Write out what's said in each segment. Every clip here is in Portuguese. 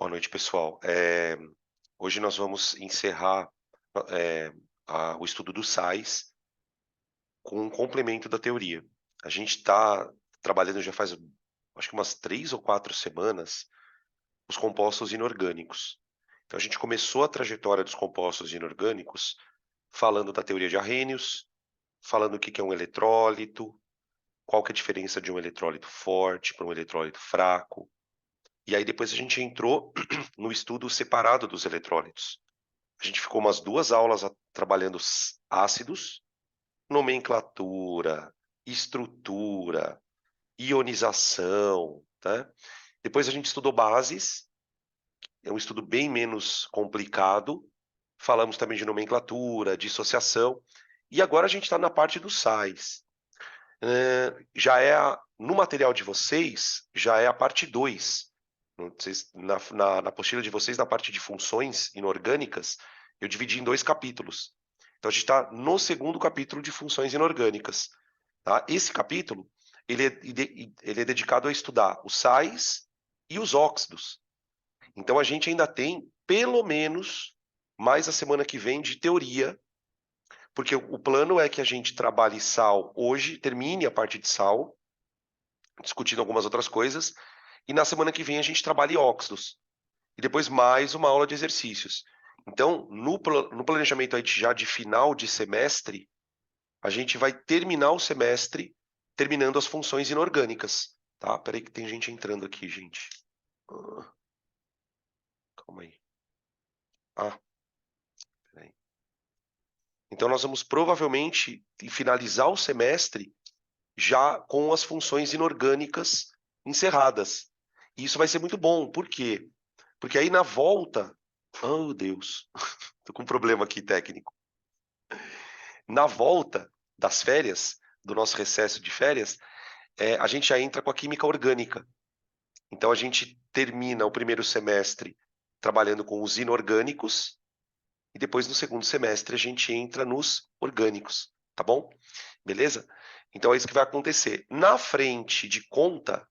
Boa noite, pessoal. Hoje nós vamos encerrar eh, o estudo dos sais com um complemento da teoria. A gente está trabalhando já faz, acho que umas 3 ou 4 semanas, os compostos inorgânicos. Então, a gente começou a trajetória dos compostos inorgânicos falando da teoria de Arrhenius, falando o que é um eletrólito, qual que é a diferença de um eletrólito forte para um eletrólito fraco. E aí depois a gente entrou no estudo separado dos eletrólitos. A gente ficou umas 2 aulas trabalhando ácidos, nomenclatura, estrutura, ionização, tá? Depois a gente estudou bases, é um estudo bem menos complicado. Falamos também de nomenclatura, dissociação. E agora a gente está na parte dos sais. No material de vocês, já é a parte 2. Na apostila de vocês, na parte de funções inorgânicas, eu dividi em 2 capítulos. Então, a gente está no segundo capítulo de funções inorgânicas. Tá? Esse capítulo ele é dedicado a estudar os sais e os óxidos. Então, a gente ainda tem, pelo menos, mais a semana que vem de teoria, porque o plano é que a gente trabalhe sal hoje, termine a parte de sal, discutindo algumas outras coisas, e na semana que vem a gente trabalhe óxidos. E depois mais uma aula de exercícios. Então, no planejamento aí já de final de semestre, a gente vai terminar o semestre terminando as funções inorgânicas. Tá? Peraí que tem gente entrando aqui, gente. Calma aí. Peraí. Então, nós vamos provavelmente finalizar o semestre já com as funções inorgânicas encerradas. E isso vai ser muito bom. Por quê? Porque aí na volta... Oh, Deus. Tô com um problema aqui técnico. Na volta das férias, do nosso recesso de férias, a gente já entra com a química orgânica. Então, a gente termina o primeiro semestre trabalhando com os inorgânicos e depois, no segundo semestre, a gente entra nos orgânicos, tá bom? Beleza? Então, é isso que vai acontecer. Na frente de conta,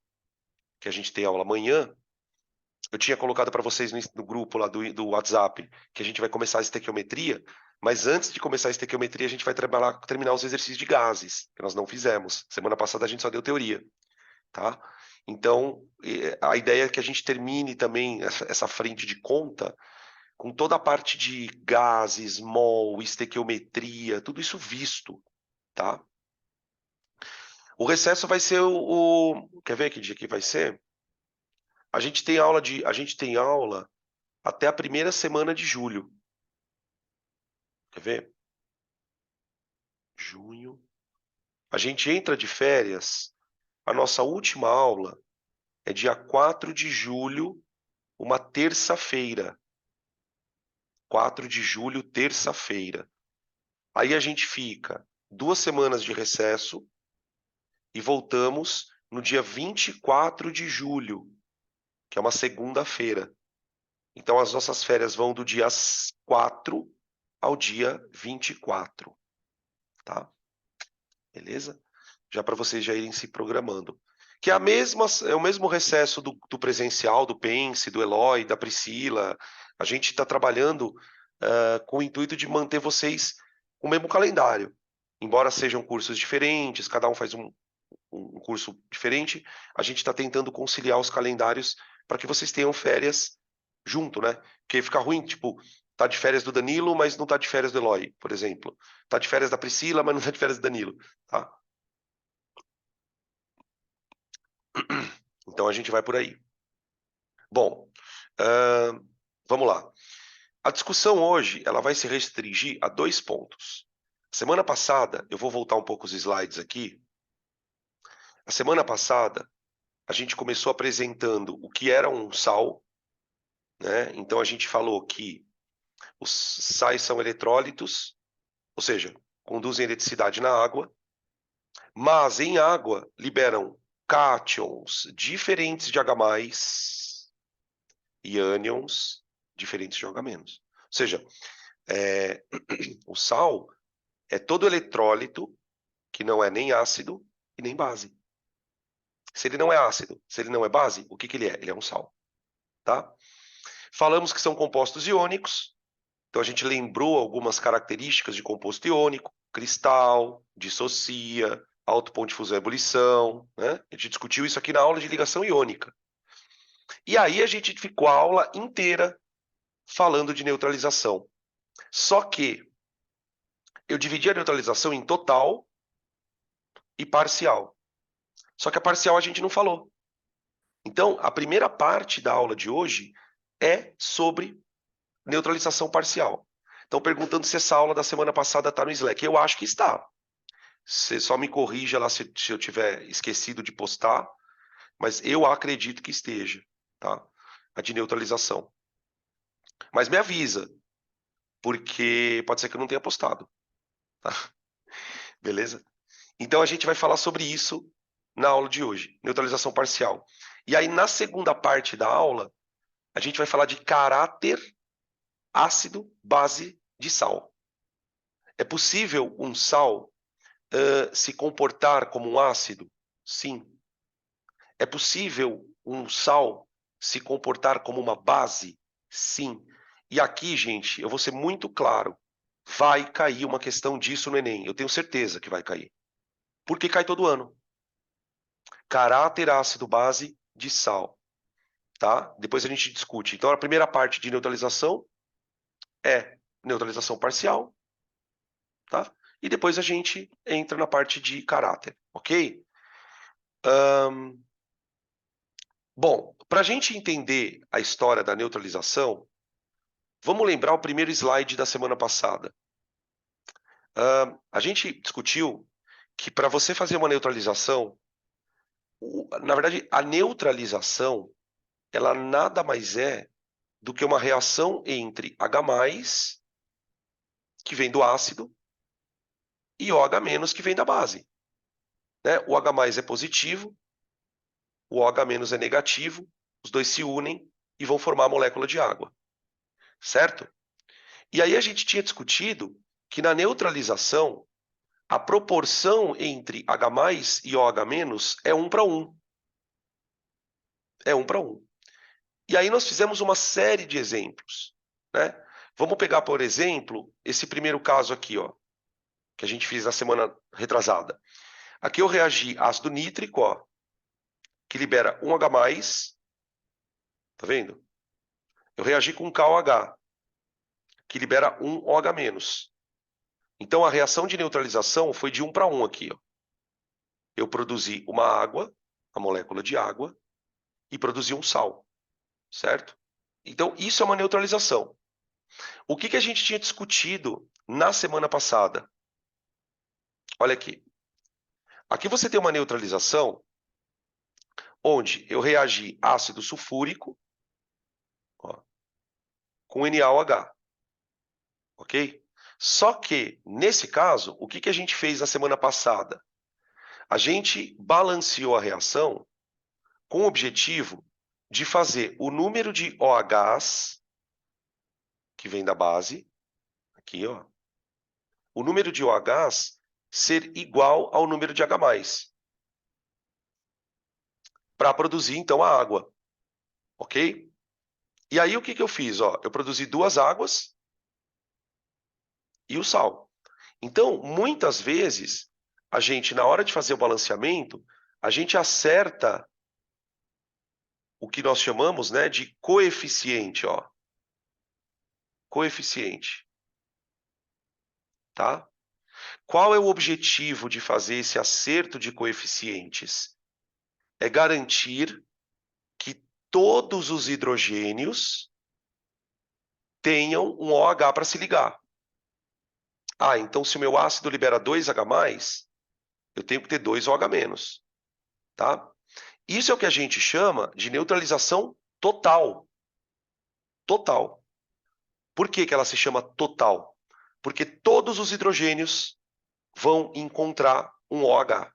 que a gente tem aula amanhã, eu tinha colocado para vocês no grupo lá do WhatsApp que a gente vai começar a estequiometria, mas antes de começar a estequiometria, a gente vai terminar os exercícios de gases, que nós não fizemos. Semana passada a gente só deu teoria, tá? Então, a ideia é que a gente termine também essa frente de conta com toda a parte de gases, mol, estequiometria, tudo isso visto, tá? O recesso vai ser quer ver que dia que vai ser? A gente tem aula até a primeira semana de julho. Quer ver? Junho. A gente entra de férias. A nossa última aula é dia 4 de julho, uma terça-feira. 4 de julho, terça-feira. Aí a gente fica 2 semanas de recesso e voltamos no dia 24 de julho, que é uma segunda-feira. Então as nossas férias vão do dia 4 ao dia 24, tá? Beleza? Já para vocês já irem se programando. Que é o mesmo recesso do presencial, do Pense, do Eloy, da Priscila. A gente está trabalhando com o intuito de manter vocês com o mesmo calendário. Embora sejam cursos diferentes, cada um faz um curso diferente, a gente está tentando conciliar os calendários para que vocês tenham férias junto, né? Porque fica ruim, tipo, tá de férias do Danilo, mas não tá de férias do Eloy, por exemplo. Tá de férias da Priscila, mas não tá de férias do Danilo, tá? Então a gente vai por aí. Bom, vamos lá. A discussão hoje ela vai se restringir a 2 pontos. Semana passada, eu vou voltar um pouco os slides aqui. A semana passada, a gente começou apresentando o que era um sal, né? Então a gente falou que os sais são eletrólitos, ou seja, conduzem eletricidade na água, mas em água liberam cátions diferentes de H+, e ânions diferentes de OH-. Ou seja, o sal é todo eletrólito que não é nem ácido e nem base. Se ele não é ácido, se ele não é base, o que ele é? Ele é um sal, tá? Falamos que são compostos iônicos, então a gente lembrou algumas características de composto iônico, cristal, dissocia, alto ponto de fusão e ebulição, né? A gente discutiu isso aqui na aula de ligação iônica. E aí a gente ficou a aula inteira falando de neutralização. Só que eu dividi a neutralização em total e parcial. Só que a parcial a gente não falou. Então, a primeira parte da aula de hoje é sobre neutralização parcial. Então, perguntando se essa aula da semana passada está no Slack. Eu acho que está. Você só me corrija lá se eu tiver esquecido de postar, mas eu acredito que esteja, tá? A de neutralização. Mas me avisa, porque pode ser que eu não tenha postado, tá? Beleza? Então, a gente vai falar sobre isso na aula de hoje, neutralização parcial. E aí, na segunda parte da aula, a gente vai falar de caráter ácido, base de sal. É possível um sal se comportar como um ácido? Sim. É possível um sal se comportar como uma base? Sim. E aqui, gente, eu vou ser muito claro. Vai cair uma questão disso no Enem. Eu tenho certeza que vai cair. Porque cai todo ano. Caráter ácido base de sal. Tá? Depois a gente discute. Então, a primeira parte de neutralização é neutralização parcial. Tá? E depois a gente entra na parte de caráter. Ok? Bom, para a gente entender a história da neutralização, vamos lembrar o primeiro slide da semana passada. A gente discutiu que para você fazer uma neutralização, na verdade, a neutralização, ela nada mais é do que uma reação entre H+, que vem do ácido, e OH- que vem da base. Né? O H+ é positivo, o OH- é negativo, os dois se unem e vão formar a molécula de água. Certo? E aí a gente tinha discutido que na neutralização, a proporção entre H+ e OH- é 1:1. É 1:1. E aí nós fizemos uma série de exemplos. Né? Vamos pegar, por exemplo, esse primeiro caso aqui, ó, que a gente fez na semana retrasada. Aqui eu reagi ácido nítrico, ó, que libera um H+, tá vendo? Eu reagi com KOH, que libera um OH-. Então a reação de neutralização foi de 1:1 aqui, ó. Eu produzi uma água, a molécula de água, e produzi um sal, certo? Então, isso é uma neutralização. O que a gente tinha discutido na semana passada? Olha aqui. Aqui você tem uma neutralização onde eu reagi ácido sulfúrico, ó, com NaOH, ok? Só que, nesse caso, o que a gente fez na semana passada? A gente balanceou a reação com o objetivo de fazer o número de OHs, que vem da base, aqui, ó, o número de OHs ser igual ao número de H+, para produzir, então, a água, ok? E aí, o que eu fiz? Ó, eu produzi 2 águas e o sal. Então, muitas vezes, a gente, na hora de fazer o balanceamento, a gente acerta o que nós chamamos, né, de coeficiente, ó. Coeficiente, tá? Qual é o objetivo de fazer esse acerto de coeficientes? É garantir que todos os hidrogênios tenham um OH para se ligar. Ah, então se o meu ácido libera 2 H+, eu tenho que ter 2 OH-. Tá? Isso é o que a gente chama de neutralização total. Total. Por que ela se chama total? Porque todos os hidrogênios vão encontrar um OH.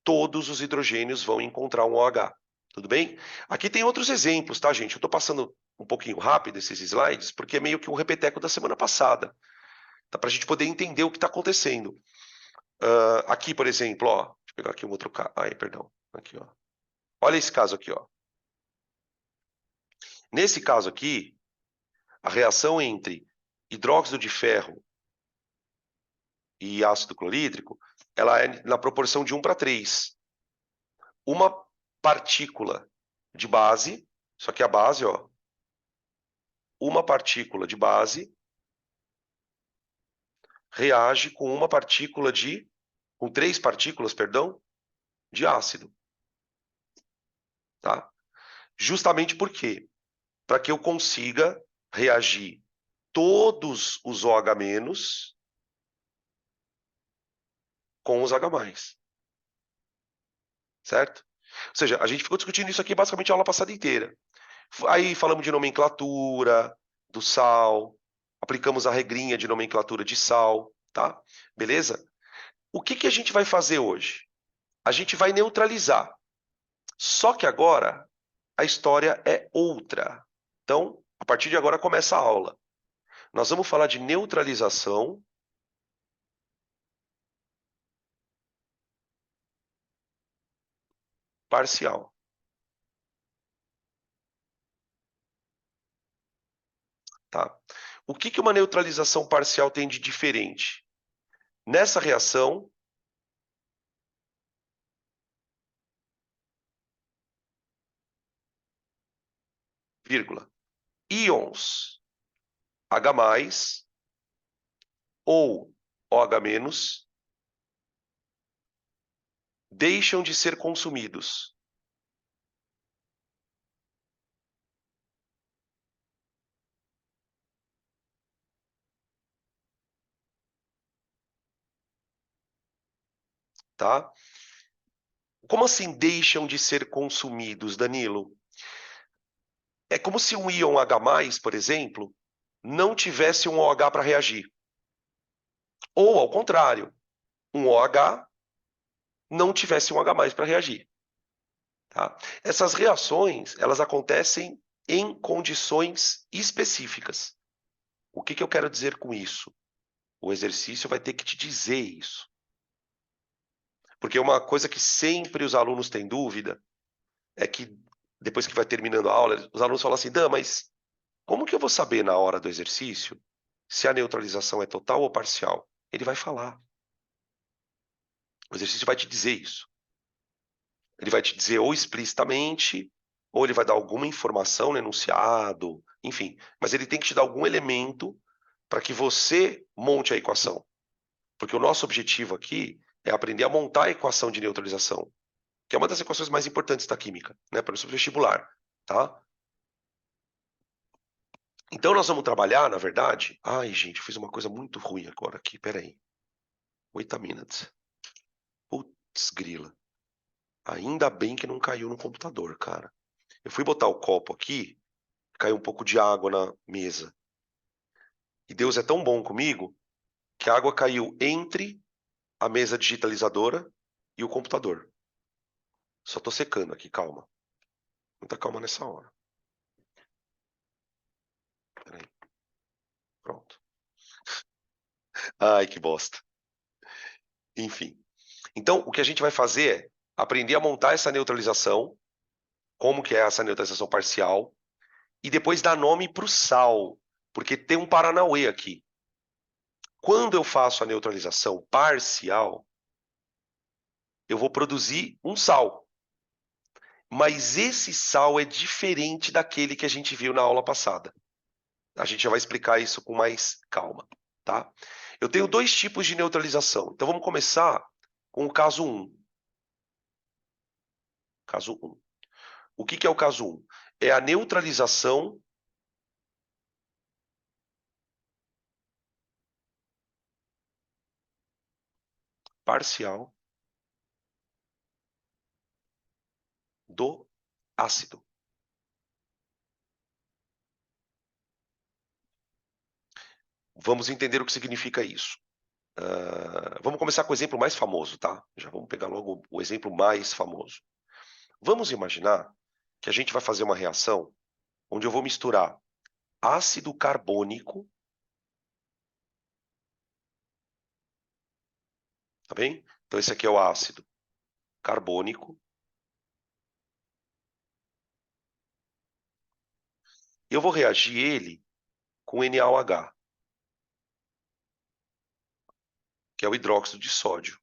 Todos os hidrogênios vão encontrar um OH. Tudo bem? Aqui tem outros exemplos, tá, gente? Eu estou passando um pouquinho rápido esses slides, porque é meio que um repeteco da semana passada. Tá? Para a gente poder entender o que está acontecendo. Aqui, por exemplo, ó, deixa eu pegar aqui um outro caso. Ai, perdão. Aqui, ó. Olha esse caso aqui, ó. Nesse caso aqui, a reação entre hidróxido de ferro e ácido clorídrico, ela é na proporção de 1:3. Uma partícula de base, só que a base, ó, uma partícula de base reage com uma partícula de, com 3 partículas, perdão, de ácido, tá? Justamente por quê? Para que eu consiga reagir todos os OH- com os H+, certo? Ou seja, a gente ficou discutindo isso aqui basicamente a aula passada inteira. Aí falamos de nomenclatura do sal, aplicamos a regrinha de nomenclatura de sal, tá? Beleza? O que que a gente vai fazer hoje? A gente vai neutralizar. Só que agora a história é outra. Então, a partir de agora começa a aula. Nós vamos falar de neutralização parcial, tá? O que que uma neutralização parcial tem de diferente? Nessa reação, vírgula, íons H+ ou OH- deixam de ser consumidos, tá? Como assim deixam de ser consumidos, Danilo? É como se um íon H+, por exemplo, não tivesse um OH para reagir. Ou, ao contrário, um OH não tivesse um H+ para reagir. Tá? Essas reações, elas acontecem em condições específicas. O que que eu quero dizer com isso? O exercício vai ter que te dizer isso. Porque uma coisa que sempre os alunos têm dúvida é que, depois que vai terminando a aula, os alunos falam assim, Dan, mas como que eu vou saber na hora do exercício se a neutralização é total ou parcial? Ele vai falar. O exercício vai te dizer isso. Ele vai te dizer ou explicitamente, ou ele vai dar alguma informação no enunciado, enfim. Mas ele tem que te dar algum elemento para que você monte a equação. Porque o nosso objetivo aqui é aprender a montar a equação de neutralização, que é uma das equações mais importantes da química, né, para o seu vestibular, tá? Então nós vamos trabalhar, na verdade... Ai, gente, eu fiz uma coisa muito ruim agora aqui, peraí. Wait a minute. Putz, grila. Ainda bem que não caiu no computador, cara. Eu fui botar o copo aqui, caiu um pouco de água na mesa. E Deus é tão bom comigo que a água caiu entre a mesa digitalizadora e o computador. Só tô secando aqui, calma. Muita calma nessa hora. Peraí. Pronto. Ai, que bosta. Enfim. Então, o que a gente vai fazer é aprender a montar essa neutralização, como que é essa neutralização parcial, e depois dar nome para o sal, porque tem um paranauê aqui. Quando eu faço a neutralização parcial, eu vou produzir um sal. Mas esse sal é diferente daquele que a gente viu na aula passada. A gente já vai explicar isso com mais calma, tá? Eu tenho dois tipos de neutralização. Então vamos começar com o caso 1. Caso 1. O que que é o caso 1? É a neutralização parcial do ácido. Vamos entender o que significa isso. Vamos começar com o exemplo mais famoso, tá? Já vamos pegar logo o exemplo mais famoso. Vamos imaginar que a gente vai fazer uma reação onde eu vou misturar ácido carbônico, tá bem? Então esse aqui é o ácido carbônico Eu vou reagir ele com NaOH, que é o hidróxido de sódio.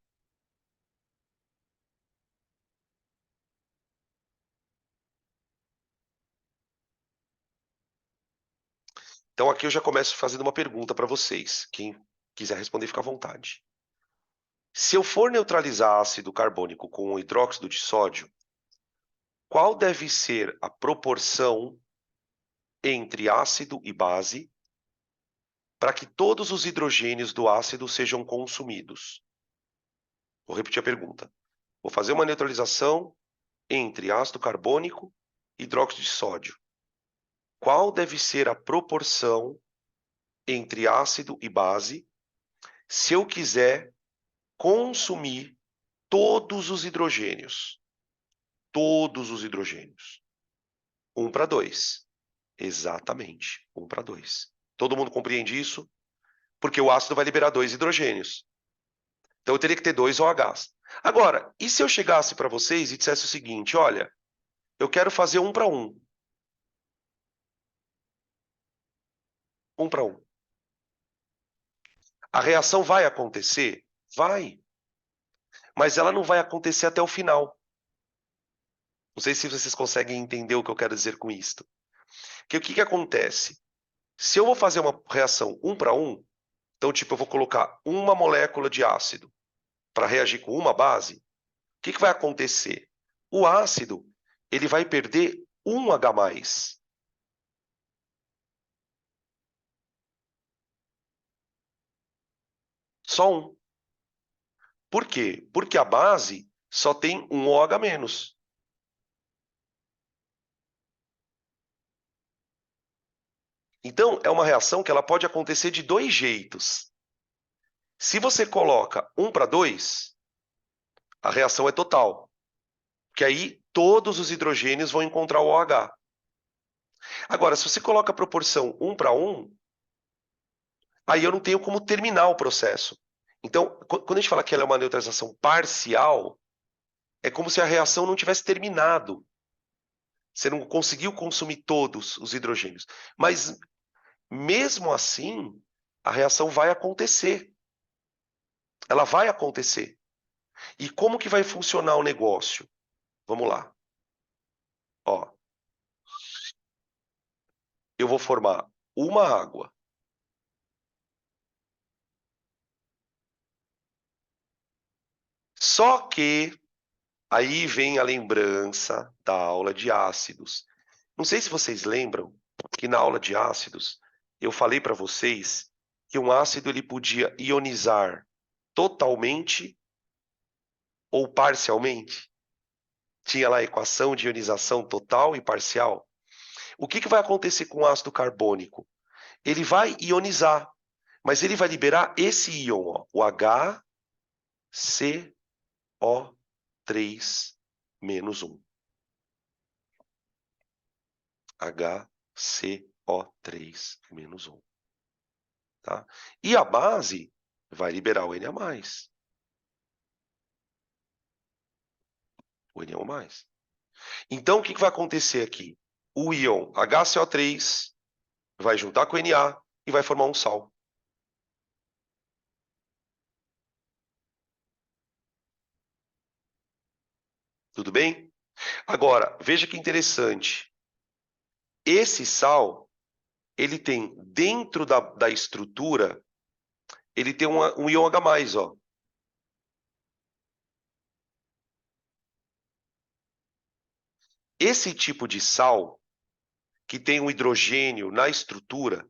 Então aqui eu já começo fazendo uma pergunta para vocês. Quem quiser responder, fica à vontade. Se eu for neutralizar ácido carbônico com o hidróxido de sódio, qual deve ser a proporção entre ácido e base para que todos os hidrogênios do ácido sejam consumidos? Vou repetir a pergunta. Vou fazer uma neutralização entre ácido carbônico e hidróxido de sódio. Qual deve ser a proporção entre ácido e base se eu quiser consumir todos os hidrogênios? Todos os hidrogênios. 1 para 2. Exatamente, 1 para 2. Todo mundo compreende isso? Porque o ácido vai liberar 2 hidrogênios. Então eu teria que ter 2 OHs. Agora, e se eu chegasse para vocês e dissesse o seguinte, olha, eu quero fazer 1 para 1. 1 para 1. A reação vai acontecer? Vai. Mas ela não vai acontecer até o final. Não sei se vocês conseguem entender o que eu quero dizer com isto. Que o que acontece? Se eu vou fazer uma reação 1 para 1, então, tipo, eu vou colocar uma molécula de ácido para reagir com uma base, o que vai acontecer? O ácido, ele vai perder um H+. Só um. Por quê? Porque a base só tem um OH-. Então, é uma reação que ela pode acontecer de dois jeitos. Se você coloca 1 para 2, a reação é total. Que aí todos os hidrogênios vão encontrar o OH. Agora, se você coloca a proporção 1 para 1, aí eu não tenho como terminar o processo. Então, quando a gente fala que ela é uma neutralização parcial, é como se a reação não tivesse terminado. Você não conseguiu consumir todos os hidrogênios. Mas, mesmo assim, a reação vai acontecer. Ela vai acontecer. E como que vai funcionar o negócio? Vamos lá. Ó, eu vou formar uma água. Só que aí vem a lembrança da aula de ácidos. Não sei se vocês lembram que na aula de ácidos eu falei para vocês que um ácido ele podia ionizar totalmente ou parcialmente. Tinha lá a equação de ionização total e parcial. O que vai acontecer com o ácido carbônico? Ele vai ionizar, mas ele vai liberar esse íon, ó, o HCO3-1. HCO3-1. Tá? E a base vai liberar o Na+. O Na+. Então, o que vai acontecer aqui? O íon HCO3 vai juntar com o Na e vai formar um sal. Tudo bem? Agora, veja que interessante. Esse sal, ele tem dentro da estrutura, ele tem um íon H+, ó. Esse tipo de sal, que tem um hidrogênio na estrutura,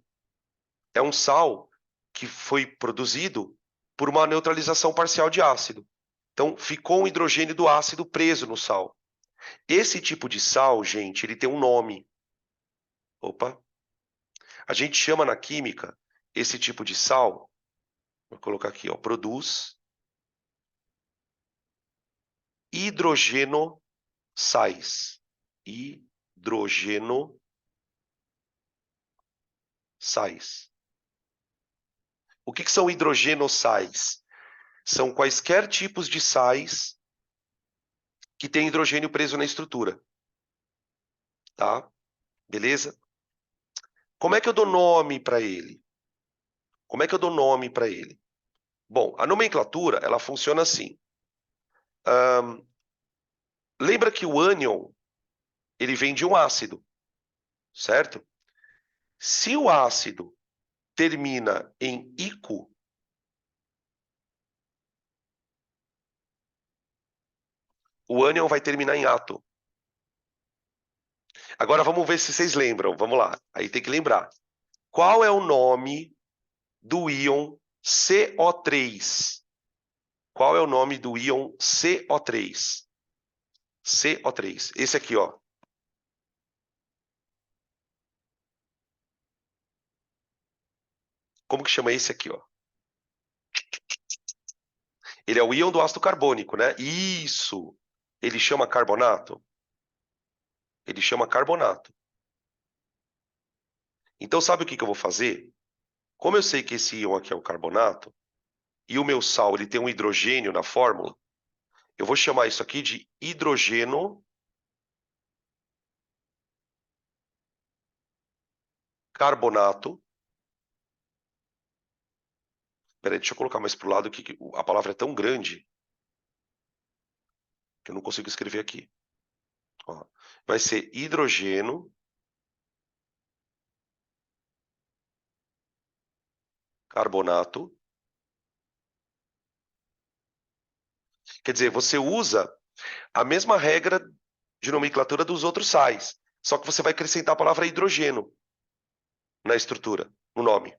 é um sal que foi produzido por uma neutralização parcial de ácido. Então, ficou um hidrogênio do ácido preso no sal. Esse tipo de sal, gente, ele tem um nome. Opa. A gente chama na química esse tipo de sal, vou colocar aqui, ó, produz hidrogenossais. Hidrogenossais. O que são hidrogenossais? São quaisquer tipos de sais que têm hidrogênio preso na estrutura. Tá? Beleza? Como é que eu dou nome para ele? Como é que eu dou nome para ele? Bom, a nomenclatura, ela funciona assim. Lembra que o ânion, ele vem de um ácido, certo? Se o ácido termina em ico, o ânion vai terminar em ato. Agora vamos ver se vocês lembram. Vamos lá. Aí tem que lembrar. Qual é o nome do íon CO3? Qual é o nome do íon CO3? CO3. Esse aqui, ó. Como que chama esse aqui, ó? Ele é o íon do ácido carbônico, né? Isso. Ele chama carbonato? Ele chama carbonato. Então, sabe o que que eu vou fazer? Como eu sei que esse íon aqui é o carbonato, e o meu sal ele tem um hidrogênio na fórmula, eu vou chamar isso aqui de hidrogeno carbonato. Peraí, deixa eu colocar mais pro lado que a palavra é tão grande que eu não consigo escrever aqui. Ó, vai ser hidrogeno carbonato. Quer dizer, você usa a mesma regra de nomenclatura dos outros sais, só que você vai acrescentar a palavra hidrogeno na estrutura, no nome.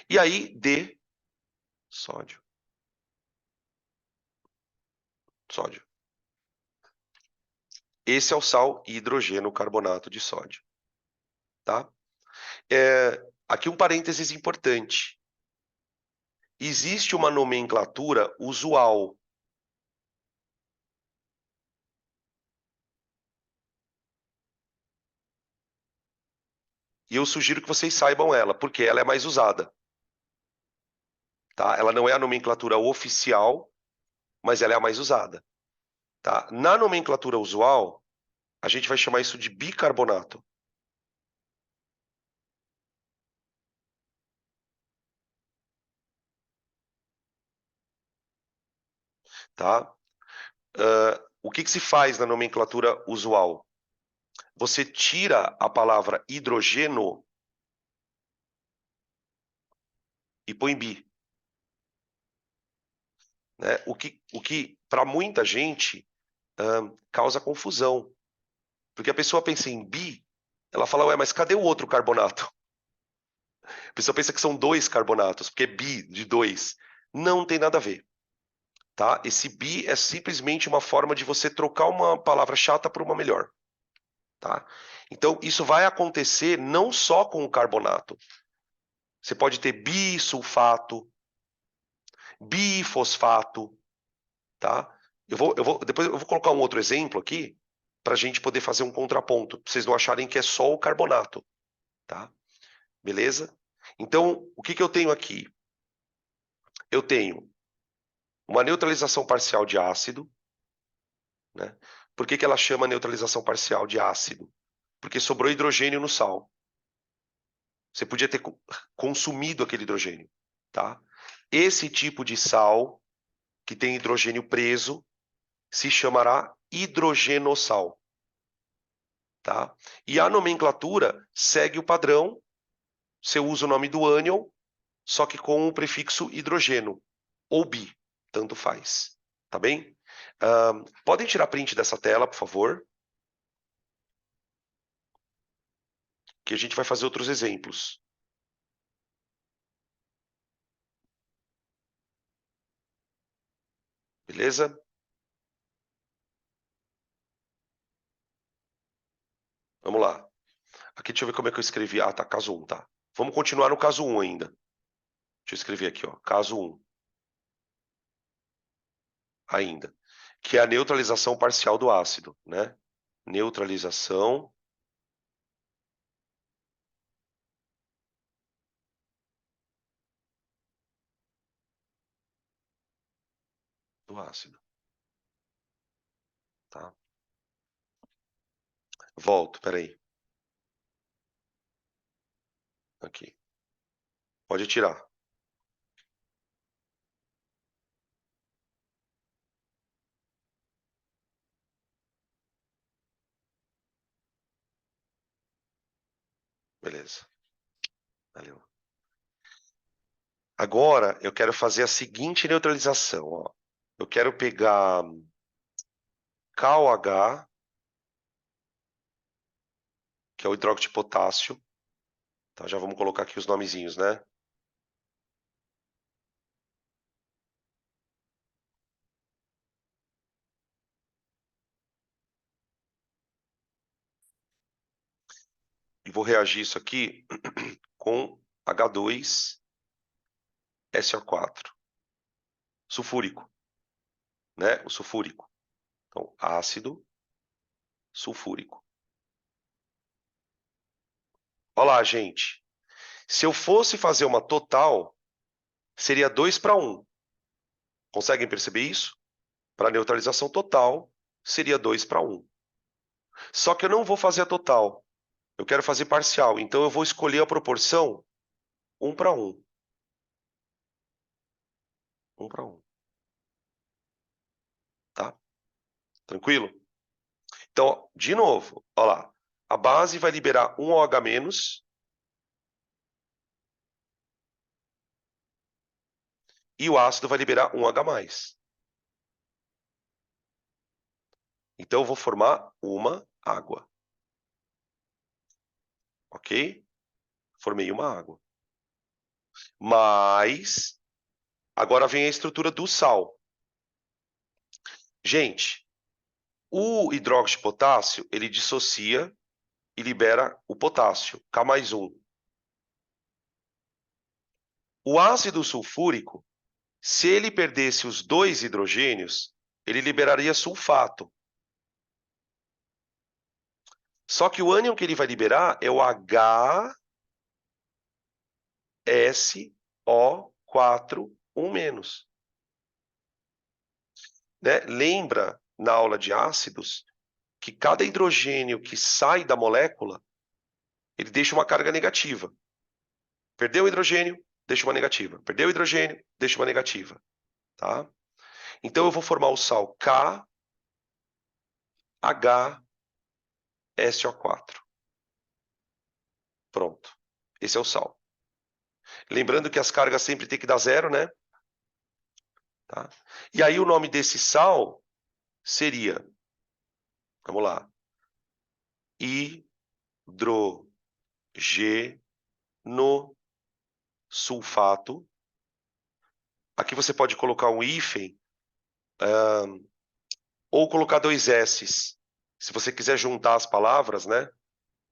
E aí, D, sódio. Sódio. Esse é o sal hidrogeno carbonato de sódio, tá? Aqui um parênteses importante. Existe uma nomenclatura usual. E eu sugiro que vocês saibam ela, porque ela é mais usada. Tá? Ela não é a nomenclatura oficial, mas ela é a mais usada. Tá? Na nomenclatura usual, a gente vai chamar isso de bicarbonato. Tá? O que se faz na nomenclatura usual? Você tira a palavra hidrogeno e põe bi. Né? O que para muita gente, causa confusão. Porque a pessoa pensa em bi, ela fala, ué, mas cadê o outro carbonato? A pessoa pensa que são dois carbonatos, porque é bi de dois. Não tem nada a ver. Tá? Esse bi é simplesmente uma forma de você trocar uma palavra chata por uma melhor. Tá? Então, isso vai acontecer não só com o carbonato. Você pode ter bisulfato, bifosfato, tá? Depois eu vou colocar um outro exemplo aqui para a gente poder fazer um contraponto, pra vocês não acharem que é só o carbonato, tá? Beleza? Então, o que que eu tenho aqui? Eu tenho uma neutralização parcial de ácido, né? Por que que ela chama neutralização parcial de ácido? Porque sobrou hidrogênio no sal. Você podia ter consumido aquele hidrogênio, tá? Esse tipo de sal que tem hidrogênio preso se chamará hidrogenossal, tá? E a nomenclatura segue o padrão. Você usa o nome do ânion, só que com o prefixo hidrogeno ou bi, tanto faz, tá bem? Podem tirar print dessa tela, por favor, que a gente vai fazer outros exemplos. Beleza? Vamos lá. Aqui, deixa eu ver como é que eu escrevi. Ah, tá, caso 1, tá. Vamos continuar no caso 1 ainda. Deixa eu escrever aqui, ó. Caso 1, ainda. Que é a neutralização parcial do ácido, né? Neutralização do ácido, tá? Volto, peraí. Aqui. Pode tirar. Beleza. Valeu. Agora, eu quero fazer a seguinte neutralização. Ó. Eu quero pegar KOH, que é o hidróxido de potássio. Tá, já vamos colocar aqui os nomezinhos, né? E vou reagir isso aqui com H2SO4. Sulfúrico, né? O sulfúrico. Então, ácido sulfúrico. Olha lá, gente. Se eu fosse fazer uma total, seria 2 para 1. Conseguem perceber isso? Para neutralização total, seria 2 para 1. Só que eu não vou fazer a total. Eu quero fazer parcial. Então, eu vou escolher a proporção 1 para 1. 1 para 1. Tá? Tranquilo? Então, de novo, olha lá. A base vai liberar um OH- e o ácido vai liberar um H+. Então, eu vou formar uma água. Ok? Formei uma água. Mas, agora vem a estrutura do sal. Gente, o hidróxido de potássio, ele dissocia e libera o potássio, K+1. O ácido sulfúrico, se ele perdesse os 2 hidrogênios, ele liberaria sulfato. Só que o ânion que ele vai liberar é o HSO4, 1-. Né? Lembra, na aula de ácidos, que cada hidrogênio que sai da molécula, ele deixa uma carga negativa. Perdeu o hidrogênio, deixa uma negativa. Perdeu o hidrogênio, deixa uma negativa. Tá? Então eu vou formar o sal KHSO4. Pronto. Esse é o sal. Lembrando que as cargas sempre tem que dar zero, né? Tá? E aí o nome desse sal seria, vamos lá, hidrogenosulfato. Aqui você pode colocar um hífen ou colocar 2 S's. Se você quiser juntar as palavras, né?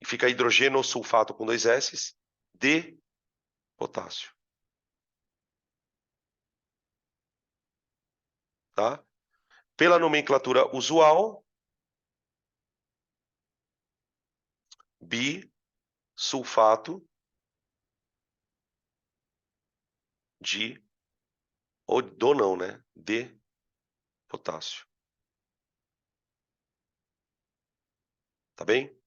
E fica hidrogenosulfato com 2 S's de potássio. Tá? Pela nomenclatura usual, bisulfato de, ou do não, né? De potássio. Tá bem?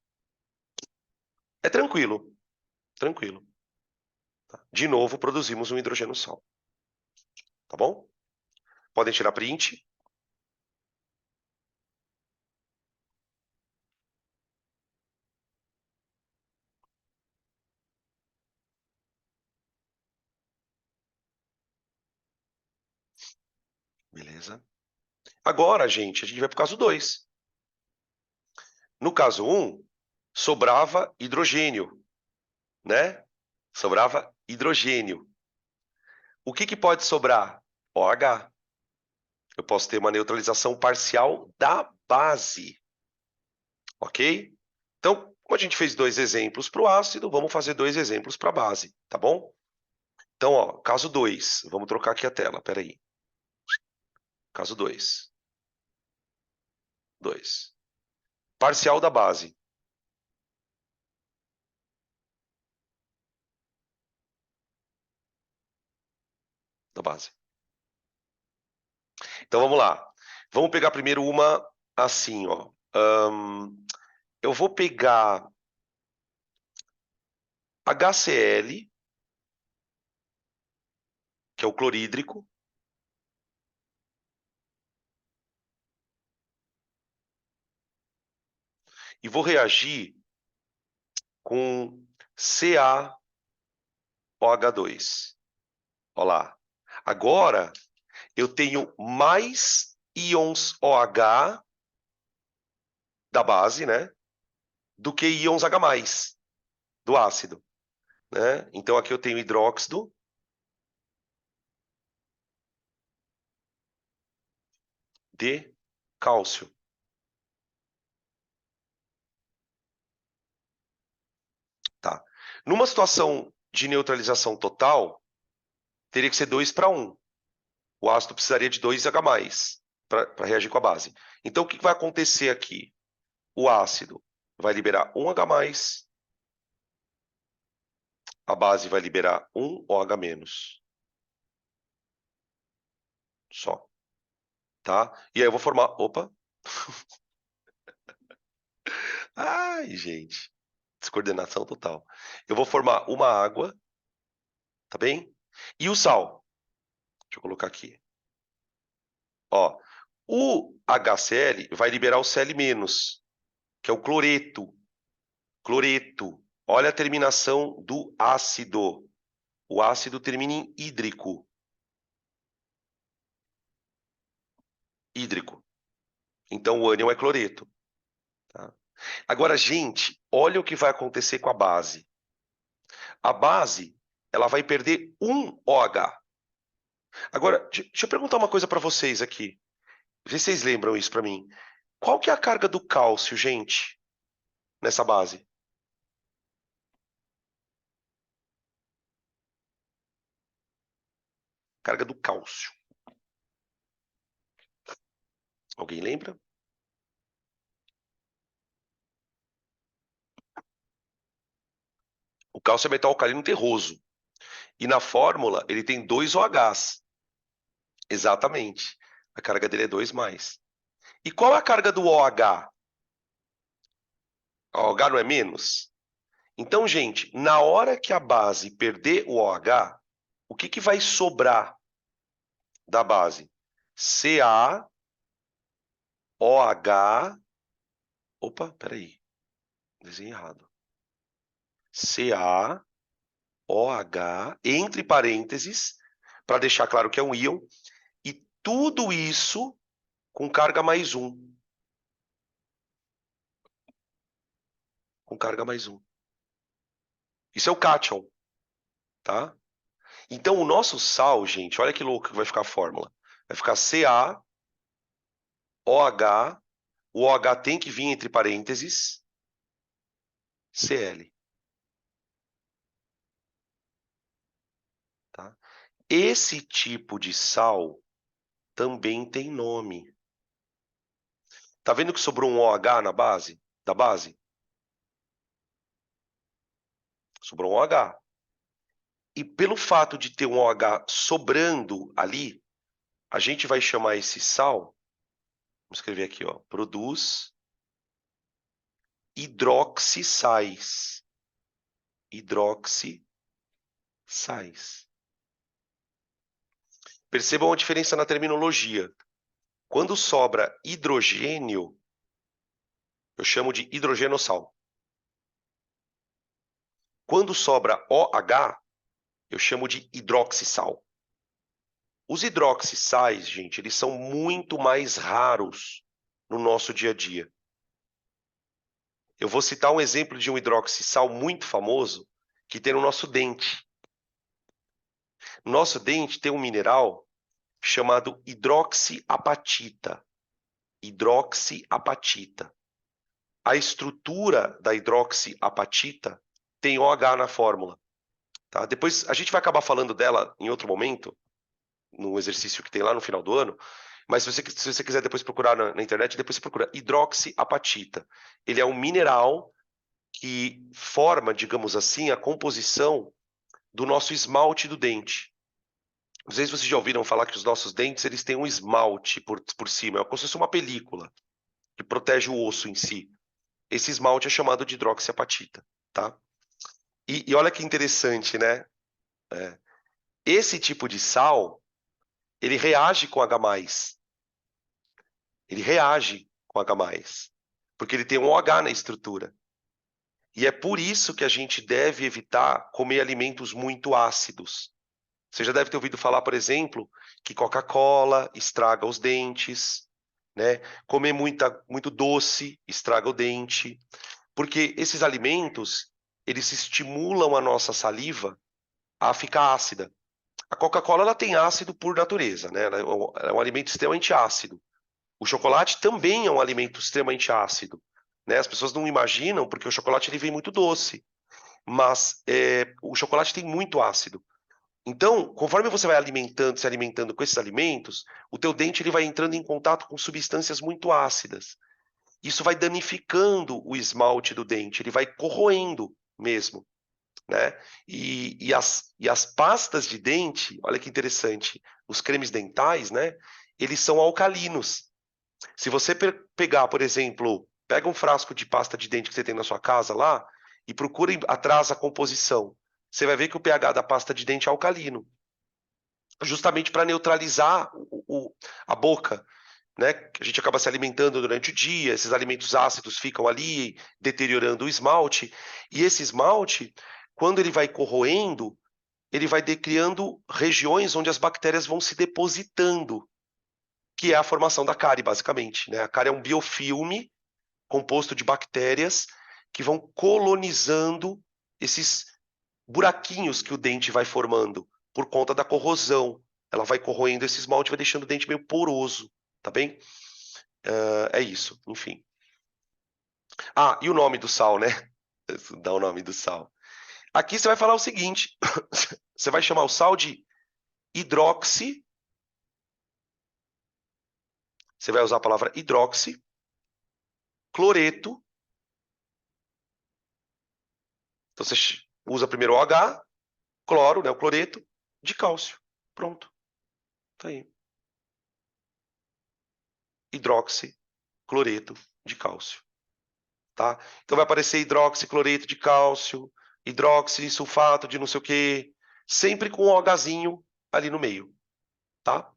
É tranquilo, tranquilo. Tá? De novo, produzimos um hidrogênio sal. Tá bom? Podem tirar print. Beleza. Agora, gente, a gente vai para o caso 2. No caso 1, sobrava hidrogênio, né? Sobrava hidrogênio. O que pode sobrar? OH. Eu posso ter uma neutralização parcial da base. Ok? Então, como a gente fez 2 exemplos para o ácido, vamos fazer 2 exemplos para a base, tá bom? Então, ó, caso 2. Vamos trocar aqui a tela, peraí. Caso 2. 2. Parcial da base. Da base. Então, vamos lá. Vamos pegar primeiro uma assim, ó. Eu vou pegar HCl, que é o clorídrico, e vou reagir com CaOH2. Olha lá. Agora, eu tenho mais íons OH da base, né? Do que íons H+, do ácido, né? Então, aqui eu tenho hidróxido de cálcio. Tá. Numa situação de neutralização total, teria que ser 2:1. O ácido precisaria de 2H+, para reagir com a base. Então, o que vai acontecer aqui? O ácido vai liberar 1H+, a base vai liberar 1OH-. Só. Tá? E aí eu vou formar... Opa! Ai, gente. Descoordenação total. Eu vou formar uma água, tá bem? E o sal. Deixa eu colocar aqui. Ó, o HCl vai liberar o Cl-, que é o cloreto. Cloreto. Olha a terminação do ácido. O ácido termina em hídrico. Hídrico. Então o ânion é cloreto. Tá? Agora, gente, olha o que vai acontecer com a base. A base, ela vai perder um OH. Agora, deixa eu perguntar uma coisa para vocês aqui. Vê se vocês lembram isso para mim. Qual que é a carga do cálcio, gente, nessa base? Carga do cálcio. Alguém lembra? O cálcio é metal alcalino terroso. E na fórmula, ele tem 2 OHs. Exatamente. A carga dele é 2+. E qual é a carga do OH? O OH não é menos? Então, gente, na hora que a base perder o OH, o que vai sobrar da base? CaOH. Opa, peraí. Desenhei errado. CaOH, entre parênteses, para deixar claro que é um íon, e tudo isso com carga +1. Com carga +1. Isso é o cátion, tá? Então, o nosso sal, gente, olha que louco que vai ficar a fórmula. Vai ficar CaOH, o OH tem que vir entre parênteses, Cl. Tá? Esse tipo de sal também tem nome. Tá vendo que sobrou um OH na base? Da base? Sobrou um OH. E pelo fato de ter um OH sobrando ali, a gente vai chamar esse sal, vamos escrever aqui, ó, produz hidroxissais. Hidroxissais. Percebam a diferença na terminologia. Quando sobra hidrogênio, eu chamo de hidrogenossal. Quando sobra OH, eu chamo de hidroxissal. Os hidroxissais, gente, eles são muito mais raros no nosso dia a dia. Eu vou citar um exemplo de um hidroxissal muito famoso que tem no nosso dente. No nosso dente tem um mineral chamado hidroxiapatita. Hidroxiapatita. A estrutura da hidroxiapatita tem OH na fórmula. Tá? Depois a gente vai acabar falando dela em outro momento, no exercício que tem lá no final do ano, mas se você quiser depois procurar na internet, depois você procura hidroxiapatita. Ele é um mineral que forma, digamos assim, a composição do nosso esmalte do dente. Não sei se vocês já ouviram falar que os nossos dentes eles têm um esmalte por cima, é como se fosse uma película que protege o osso em si. Esse esmalte é chamado de hidroxiapatita, tá? E olha que interessante, né? É, esse tipo de sal, ele reage com H+. Ele reage com H+, porque ele tem um OH na estrutura. E é por isso que a gente deve evitar comer alimentos muito ácidos. Você já deve ter ouvido falar, por exemplo, que Coca-Cola estraga os dentes, né? Comer muito doce estraga o dente, porque esses alimentos, eles estimulam a nossa saliva a ficar ácida. A Coca-Cola ela tem ácido por natureza, né? Ela é um alimento extremamente ácido. O chocolate também é um alimento extremamente ácido, né? As pessoas não imaginam porque o chocolate ele vem muito doce, mas o chocolate tem muito ácido. Então, conforme você vai se alimentando com esses alimentos, o teu dente ele vai entrando em contato com substâncias muito ácidas. Isso vai danificando o esmalte do dente, ele vai corroendo mesmo, né? E as pastas de dente, olha que interessante, os cremes dentais, né? Eles são alcalinos. Se você pegar, por exemplo, pega um frasco de pasta de dente que você tem na sua casa lá e procura atrás a composição, você vai ver que o pH da pasta de dente é alcalino, justamente para neutralizar a boca, né? A gente acaba se alimentando durante o dia, esses alimentos ácidos ficam ali deteriorando o esmalte, e esse esmalte, quando ele vai corroendo, ele vai criando regiões onde as bactérias vão se depositando, que é a formação da cárie, basicamente, né? A cárie é um biofilme composto de bactérias que vão colonizando esses buraquinhos que o dente vai formando por conta da corrosão. Ela vai corroendo esse esmalte, vai deixando o dente meio poroso, tá bem? É isso, enfim. Ah, e o nome do sal, né? Dá o nome do sal. Aqui você vai falar o seguinte: você vai chamar o sal de hidroxi. Você vai usar a palavra hidroxi, cloreto. Então você usa primeiro o H, cloro, né, o cloreto, de cálcio. Pronto. Tá aí. Hidroxicloreto de cálcio, tá? Então vai aparecer hidroxicloreto de cálcio, hidroxisulfato de não sei o quê, sempre com um Hzinho ali no meio, tá?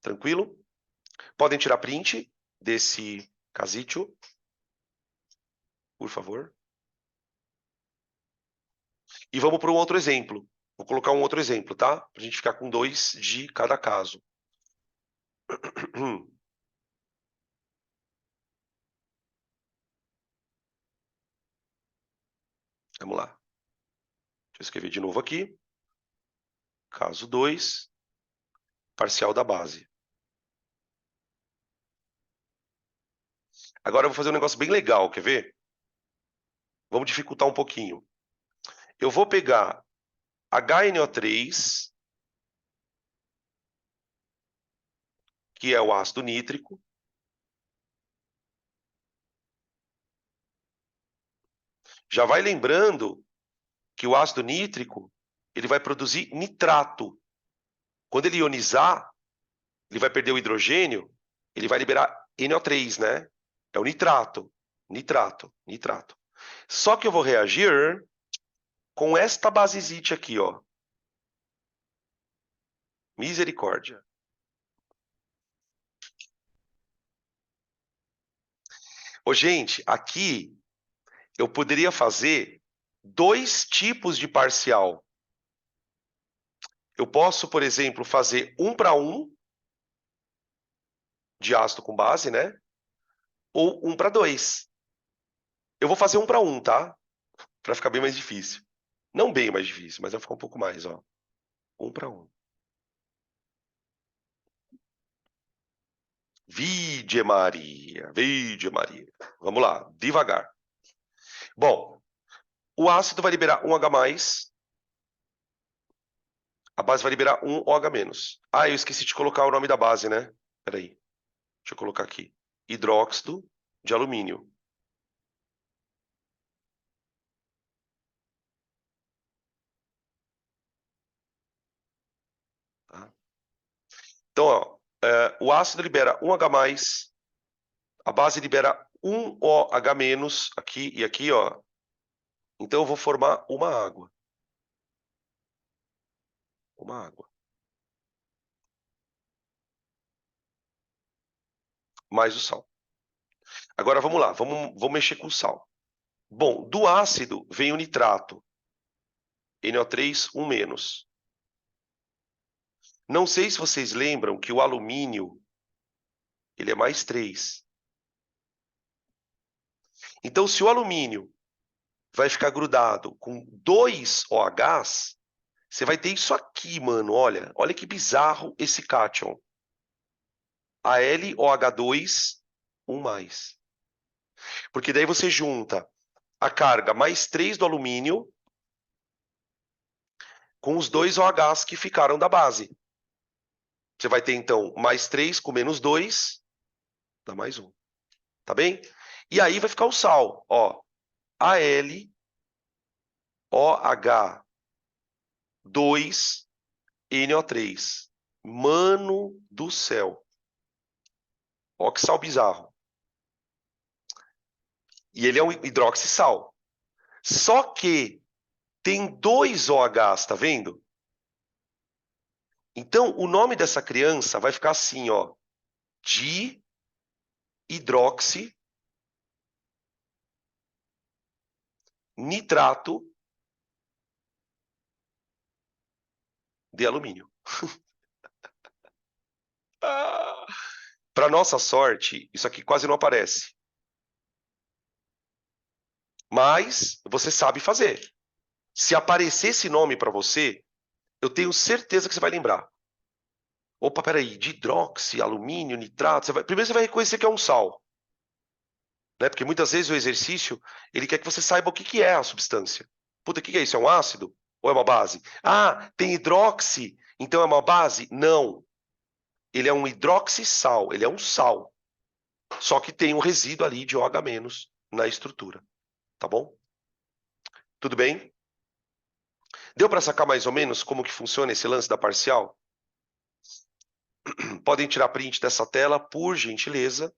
Tranquilo? Podem tirar print desse casítio, por favor. E vamos para um outro exemplo. Vou colocar um outro exemplo, tá? Para a gente ficar com 2 de cada caso. Vamos lá. Deixa eu escrever de novo aqui. Caso 2, parcial da base. Agora eu vou fazer um negócio bem legal, quer ver? Vamos dificultar um pouquinho. Eu vou pegar HNO3, que é o ácido nítrico. Já vai lembrando que o ácido nítrico ele vai produzir nitrato. Quando ele ionizar, ele vai perder o hidrogênio, ele vai liberar NO3, né? É o nitrato. Nitrato, nitrato. Só que eu vou reagir com esta basesite aqui, ó. Misericórdia. Ô, gente, aqui eu poderia fazer 2 tipos de parcial. Eu posso, por exemplo, fazer 1:1 de ácido com base, né? Ou 1:2. Eu vou fazer 1:1, tá? Para ficar bem mais difícil. Não bem mais difícil, mas vai ficar um pouco mais, ó. 1:1. Vide Maria, Vide Maria. Vamos lá, devagar. Bom, o ácido vai liberar um H+, a base vai liberar um OH-. Ah, eu esqueci de colocar o nome da base, né? Peraí, deixa eu colocar aqui. Hidróxido de alumínio. Tá? Então, ó, o ácido libera um H+, a base libera um OH- aqui e aqui, ó. Então eu vou formar uma água. Uma água. Mais o sal. Agora vamos lá, vamos mexer com o sal. Bom, do ácido vem o nitrato. NO3, 1 menos. Não sei se vocês lembram que o alumínio, ele é mais 3. Então, se o alumínio vai ficar grudado com 2 OHs, você vai ter isso aqui, mano, olha. Olha que bizarro esse cátion. AlOH2, 1 mais. Porque daí você junta a carga mais 3 do alumínio com os 2 OHs que ficaram da base. Você vai ter, então, mais 3 com menos 2, dá mais 1. Tá bem? E aí vai ficar o sal, ó. AlOH2NO3. Mano do céu. Ó que sal bizarro. E ele é um hidroxissal. Só que tem 2 OHs, tá vendo? Então, o nome dessa criança vai ficar assim, ó. Dihidroxi nitrato de alumínio. Para nossa sorte, isso aqui quase não aparece. Mas você sabe fazer. Se aparecer esse nome para você, eu tenho certeza que você vai lembrar. Opa, peraí, dihidroxi, alumínio, nitrato. Primeiro você vai reconhecer que é um sal. Né? Porque muitas vezes o exercício, ele quer que você saiba o que é a substância. Puta, o que é isso? É um ácido? Ou é uma base? Ah, tem hidroxi, então é uma base? Não. Ele é um hidroxissal, ele é um sal. Só que tem um resíduo ali de OH- na estrutura. Tá bom? Tudo bem? Deu para sacar mais ou menos como que funciona esse lance da parcial? Podem tirar print dessa tela, por gentileza.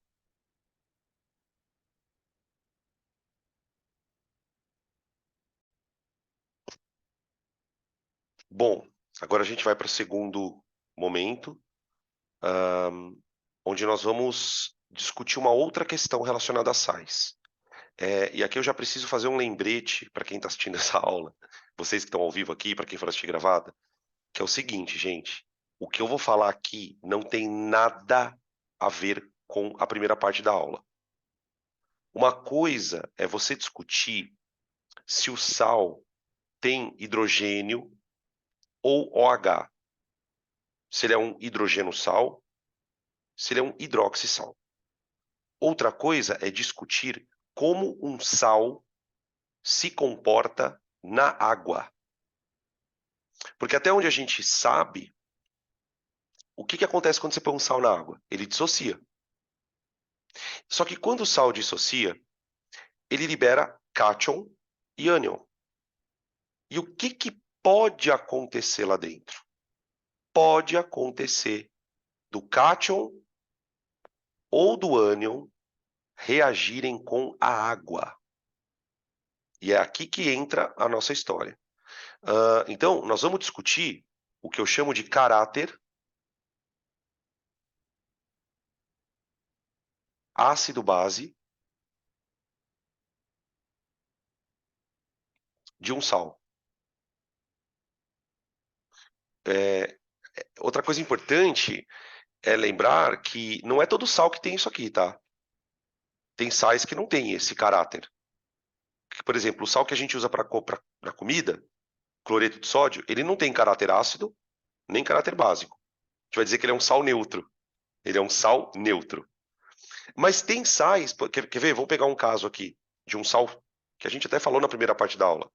Bom, agora a gente vai para o segundo momento, onde nós vamos discutir uma outra questão relacionada a sais. E aqui eu já preciso fazer um lembrete para quem está assistindo essa aula, vocês que estão ao vivo aqui, para quem for assistir gravada, que é o seguinte, gente, o que eu vou falar aqui não tem nada a ver com a primeira parte da aula. Uma coisa é você discutir se o sal tem hidrogênio ou OH. Se ele é um hidrogeno-sal, se ele é um hidroxissal. Outra coisa é discutir como um sal se comporta na água. Porque até onde a gente sabe, o que acontece quando você põe um sal na água? Ele dissocia. Só que quando o sal dissocia, ele libera cátion e ânion. E o que pode acontecer lá dentro? Pode acontecer do cátion ou do ânion reagirem com a água. E é aqui que entra a nossa história. Então, nós vamos discutir o que eu chamo de caráter ácido-base de um sal. Outra coisa importante é lembrar que não é todo sal que tem isso aqui, tá? Tem sais que não tem esse caráter. Por exemplo, o sal que a gente usa para comida, cloreto de sódio, ele não tem caráter ácido, nem caráter básico. A gente vai dizer que ele é um sal neutro. Ele é um sal neutro. Mas tem sais, quer ver? Vamos pegar um caso aqui de um sal que a gente até falou na primeira parte da aula.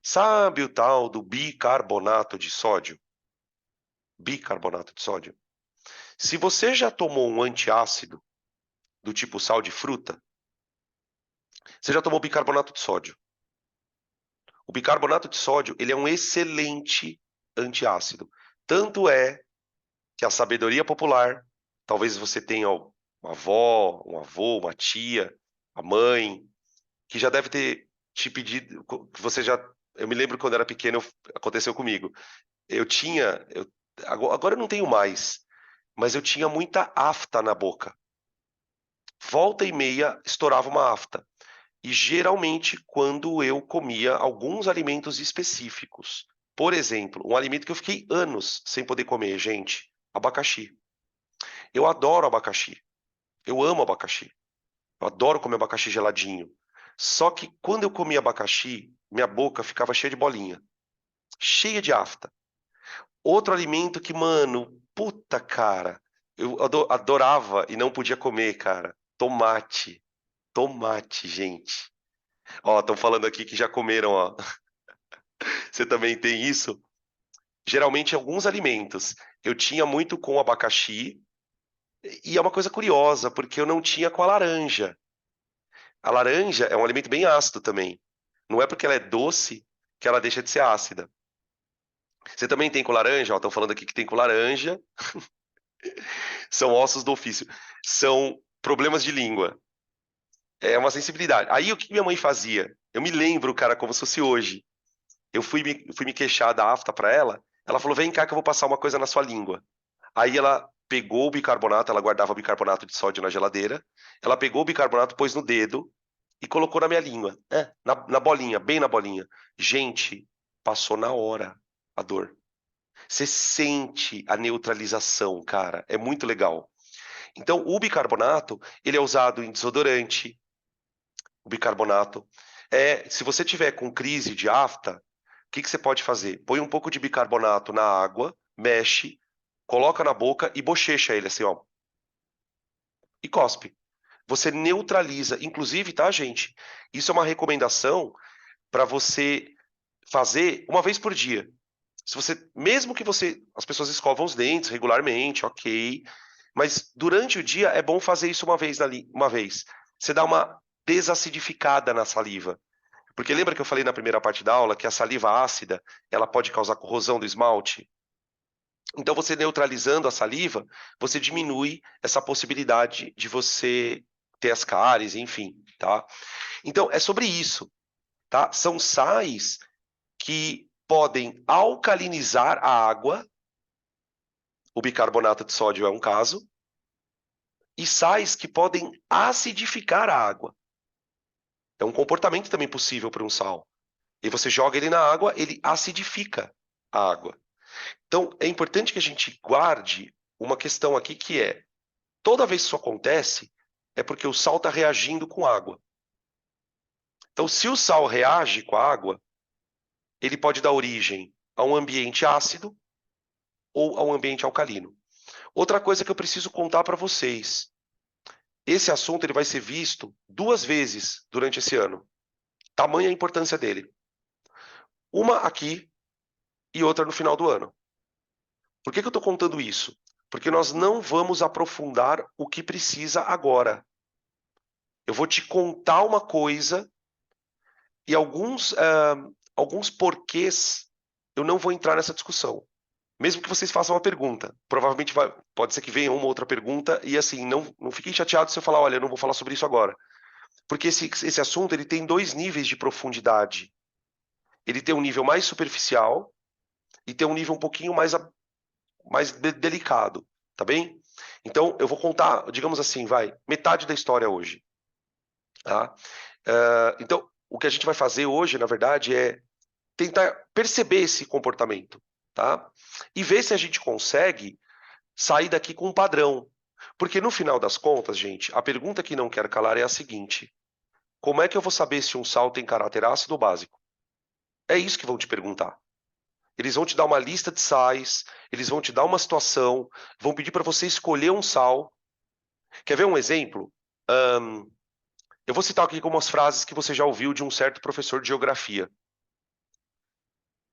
Sabe o tal do bicarbonato de sódio? Bicarbonato de sódio. Se você já tomou um antiácido do tipo sal de fruta, você já tomou bicarbonato de sódio. O bicarbonato de sódio, ele é um excelente antiácido. Tanto é que a sabedoria popular, talvez você tenha uma avó, um avô, uma tia, a mãe, que já deve ter te pedir, você já, eu me lembro quando era pequeno, aconteceu comigo. Eu tinha, agora eu não tenho mais, mas eu tinha muita afta na boca. Volta e meia estourava uma afta. E geralmente quando eu comia alguns alimentos específicos. Por exemplo, um alimento que eu fiquei anos sem poder comer, gente, abacaxi. Eu adoro abacaxi. Eu amo abacaxi. Eu adoro comer abacaxi geladinho. Só que quando eu comia abacaxi, minha boca ficava cheia de bolinha, cheia de afta. Outro alimento que, mano, puta cara, eu adorava e não podia comer, cara. Tomate. Tomate, gente. Ó, estão falando aqui que já comeram, ó. Você também tem isso? Geralmente, alguns alimentos. Eu tinha muito com abacaxi, e é uma coisa curiosa, porque eu não tinha com a laranja. A laranja é um alimento bem ácido também. Não é porque ela é doce que ela deixa de ser ácida. Você também tem com laranja? Estão falando aqui que tem com laranja. São ossos do ofício. São problemas de língua. É uma sensibilidade. Aí o que minha mãe fazia? Eu me lembro, cara, como se fosse hoje. Eu fui me queixar da afta para ela. Ela falou: vem cá que eu vou passar uma coisa na sua língua. Aí ela pegou o bicarbonato, ela guardava bicarbonato de sódio na geladeira. Ela pegou o bicarbonato, pôs no dedo e colocou na minha língua. Na bolinha, bem na bolinha. Gente, passou na hora a dor. Você sente a neutralização, cara. É muito legal. Então, o bicarbonato, ele é usado em desodorante, o bicarbonato. Se você tiver com crise de afta, o que você pode fazer? Põe um pouco de bicarbonato na água, mexe, coloca na boca e bochecha ele assim, ó, e cospe. Você neutraliza. Inclusive, tá, gente? Isso é uma recomendação para você fazer uma vez por dia. Se você, mesmo que as pessoas escovam os dentes regularmente, ok, mas durante o dia é bom fazer isso uma vez. Você dá uma desacidificada na saliva. Porque lembra que eu falei na primeira parte da aula que a saliva ácida, ela pode causar corrosão do esmalte? Então você neutralizando a saliva, você diminui essa possibilidade de você ter as cáries, enfim, tá? Então é sobre isso, tá? São sais que podem alcalinizar a água, o bicarbonato de sódio é um caso, e sais que podem acidificar a água. É um comportamento também possível para um sal. E você joga ele na água, ele acidifica a água. Então, é importante que a gente guarde uma questão aqui que é, toda vez que isso acontece, é porque o sal está reagindo com água. Então, se o sal reage com a água, ele pode dar origem a um ambiente ácido ou a um ambiente alcalino. Outra coisa que eu preciso contar para vocês, esse assunto ele vai ser visto 2 vezes durante esse ano. Tamanha a importância dele. Uma aqui e outra no final do ano. Por que eu estou contando isso? Porque nós não vamos aprofundar o que precisa agora. Eu vou te contar uma coisa e alguns porquês eu não vou entrar nessa discussão. Mesmo que vocês façam uma pergunta. Provavelmente pode ser que venha uma outra pergunta e assim, não fiquem chateados se eu falar, olha, eu não vou falar sobre isso agora. Porque esse assunto ele tem 2 níveis de profundidade. Ele tem um nível mais superficial e tem um nível um pouquinho mais delicado, tá bem? Então, eu vou contar, digamos assim, metade da história hoje. Tá? Então, o que a gente vai fazer hoje, na verdade, é tentar perceber esse comportamento, tá? E ver se a gente consegue sair daqui com um padrão. Porque no final das contas, gente, a pergunta que não quer calar é a seguinte: como é que eu vou saber se um sal tem caráter ácido ou básico? É isso que vão te perguntar. Eles vão te dar uma lista de sais, eles vão te dar uma situação, vão pedir para você escolher um sal. Quer ver um exemplo? Eu vou citar aqui algumas frases que você já ouviu de um certo professor de geografia.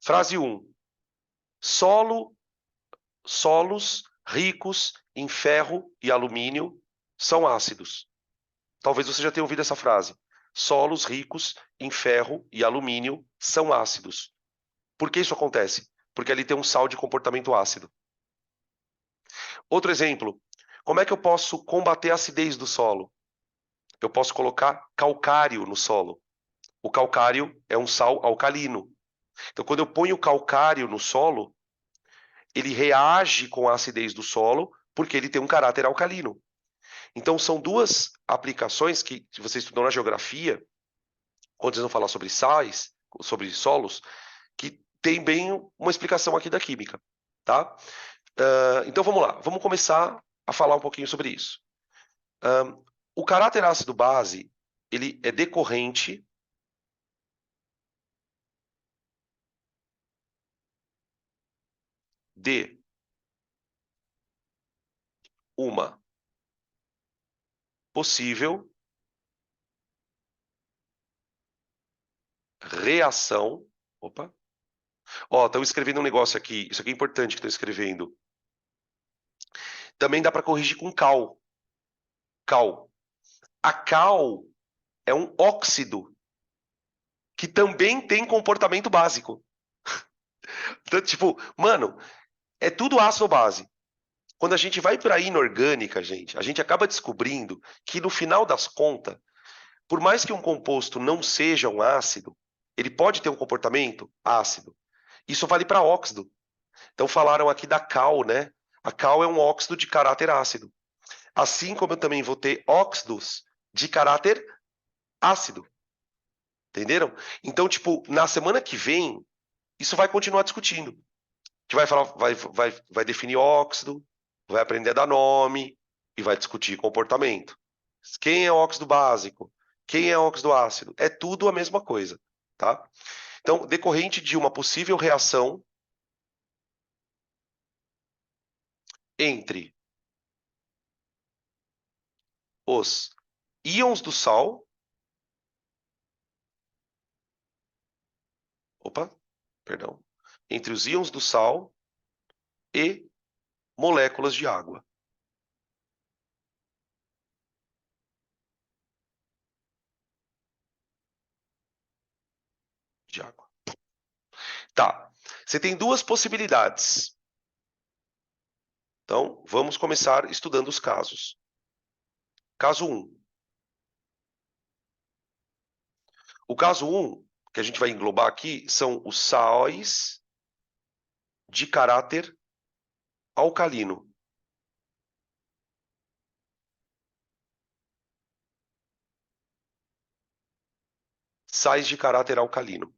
Frase 1. Solos ricos em ferro e alumínio são ácidos. Talvez você já tenha ouvido essa frase. Solos ricos em ferro e alumínio são ácidos. Por que isso acontece? Porque ali tem um sal de comportamento ácido. Outro exemplo. Como é que eu posso combater a acidez do solo? Eu posso colocar calcário no solo. O calcário é um sal alcalino. Então, quando eu ponho o calcário no solo, ele reage com a acidez do solo, porque ele tem um caráter alcalino. Então, são duas aplicações que, se você estudou na geografia, quando vocês vão falar sobre sais, sobre solos, que tem bem uma explicação aqui da química, tá? Então, vamos lá. Vamos começar a falar um pouquinho sobre isso. O caráter ácido-base, ele é decorrente de uma possível reação. Opa! Ó, estão escrevendo um negócio aqui. Isso aqui é importante que estão escrevendo. Também dá para corrigir com cal. Cal. A cal é um óxido que também tem comportamento básico. Então, tipo, mano, é tudo ácido base. Quando a gente vai para a inorgânica, gente, a gente acaba descobrindo que no final das contas, por mais que um composto não seja um ácido, ele pode ter um comportamento ácido. Isso vale para óxido. Então falaram aqui da cal, né? A cal é um óxido de caráter ácido. Assim como eu também vou ter óxidos de caráter ácido. Entenderam? Então, tipo, na semana que vem, isso vai continuar discutindo. A gente vai falar, vai definir óxido, vai aprender a dar nome e vai discutir comportamento. Quem é óxido básico? Quem é óxido ácido? É tudo a mesma coisa, tá? Então, decorrente de uma possível reação entre os íons do sal, opa, perdão, entre os íons do sal e moléculas de água. De água. Tá. Você tem duas possibilidades. Então, vamos começar estudando os casos. Caso 1. O caso 1, que a gente vai englobar aqui, são os sais de caráter alcalino. Sais de caráter alcalino.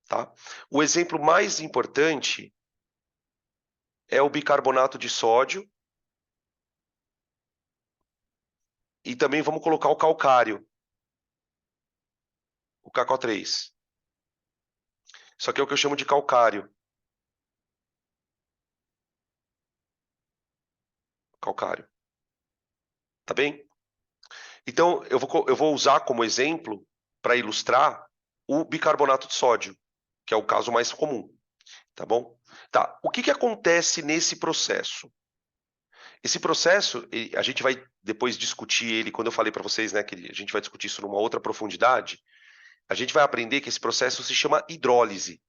Tá? O exemplo mais importante é o bicarbonato de sódio. E também vamos colocar o calcário, o KO3. Isso aqui é o que eu chamo de calcário. Calcário. Tá bem? Então, eu vou usar como exemplo, para ilustrar, o bicarbonato de sódio, que é o caso mais comum. Tá bom? Tá. O que, que acontece nesse processo? Esse processo, a gente vai depois discutir ele, quando eu falei para vocês, né, que a gente vai discutir isso numa outra profundidade, a gente vai aprender que esse processo se chama hidrólise.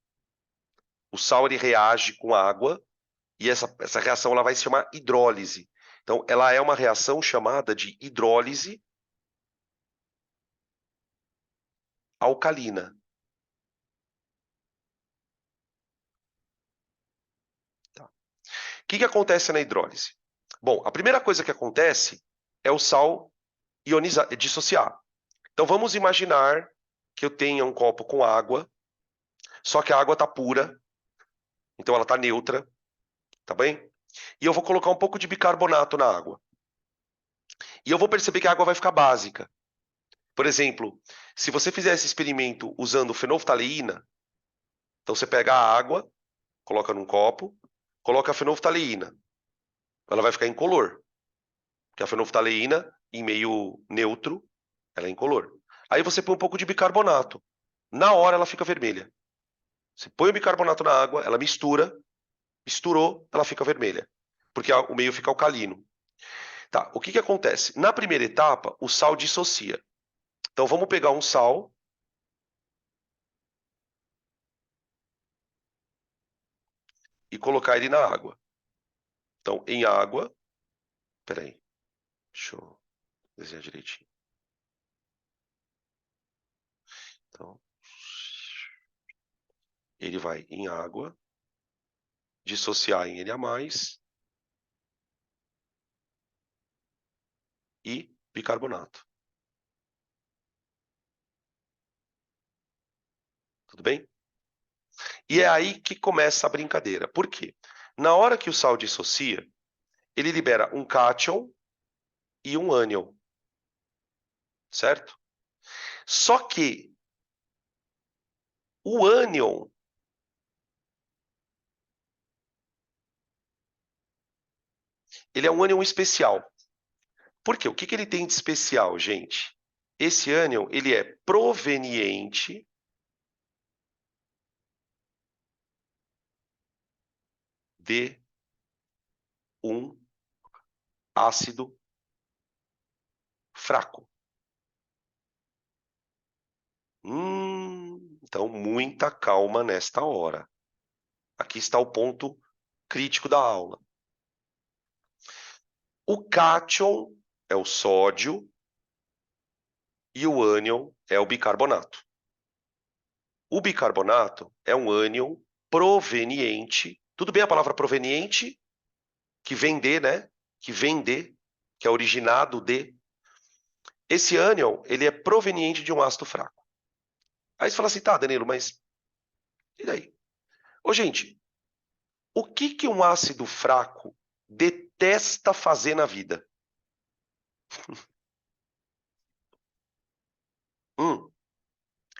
O sal ele reage com a água e essa reação ela vai se chamar hidrólise. Então, ela é uma reação chamada de hidrólise alcalina. Tá? O que, que acontece na hidrólise? Bom, a primeira coisa que acontece é o sal ionizar, dissociar. Então, vamos imaginar que eu tenha um copo com água, só que a água está pura, então ela está neutra, tá bem? E eu vou colocar um pouco de bicarbonato na água. E eu vou perceber que a água vai ficar básica. Por exemplo, se você fizer esse experimento usando fenolftaleína, então você pega a água, coloca num copo, coloca a fenolftaleína. Ela vai ficar incolor, porque a fenolftaleína, em meio neutro, ela é incolor. Aí você põe um pouco de bicarbonato. Na hora ela fica vermelha. Você põe o bicarbonato na água, ela mistura, misturou, ela fica vermelha, porque o meio fica alcalino. Tá, o que que acontece? Na primeira etapa, o sal dissocia. Então vamos pegar um sal e colocar ele na água. Então, em água, peraí, deixa eu desenhar direitinho. Então, Ele vai em água, dissociar em Na+, e bicarbonato. Tudo bem? E é aí que começa a brincadeira. Por quê? Na hora que o sal dissocia, ele libera um cátion e um ânion, certo? Só que o ânion, ele é um ânion especial. Por quê? O que ele tem de especial, gente? Esse ânion, ele é proveniente de um ácido fraco. Então, muita calma nesta hora. Aqui está o ponto crítico da aula. O cátion é o sódio e o ânion é o bicarbonato. O bicarbonato é um ânion proveniente. Tudo bem a palavra proveniente, que vem de, né? Que vem de, que é originado de. Esse ânion, ele é proveniente de um ácido fraco. Aí você fala assim, tá, Danilo, mas e daí? Ô, gente, o que um ácido fraco detesta fazer na vida?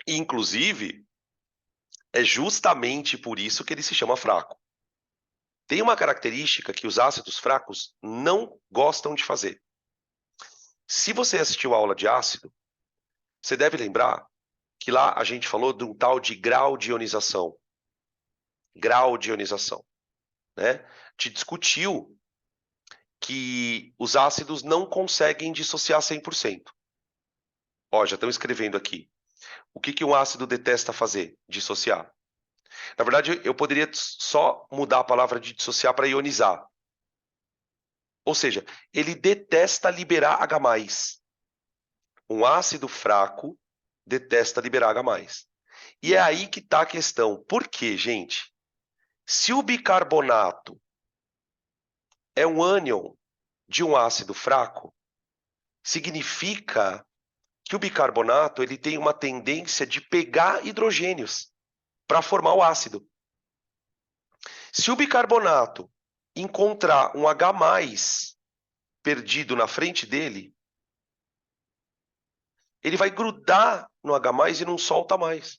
Inclusive, é justamente por isso que ele se chama fraco. Tem uma característica que os ácidos fracos não gostam de fazer. Se você assistiu a aula de ácido, você deve lembrar que lá a gente falou de um tal de grau de ionização. Grau de ionização, né? Te discutiu que os ácidos não conseguem dissociar 100%. Ó, já estão escrevendo aqui. O que um ácido detesta fazer? Dissociar. Na verdade, eu poderia só mudar a palavra de dissociar para ionizar. Ou seja, ele detesta liberar H+. Um ácido fraco detesta liberar H+. E é aí que está a questão. Por quê, gente? Se o bicarbonato é um ânion de um ácido fraco, significa que o bicarbonato ele tem uma tendência de pegar hidrogênios para formar o ácido. Se o bicarbonato encontrar um H+ perdido na frente dele, ele vai grudar no H+ e não solta mais.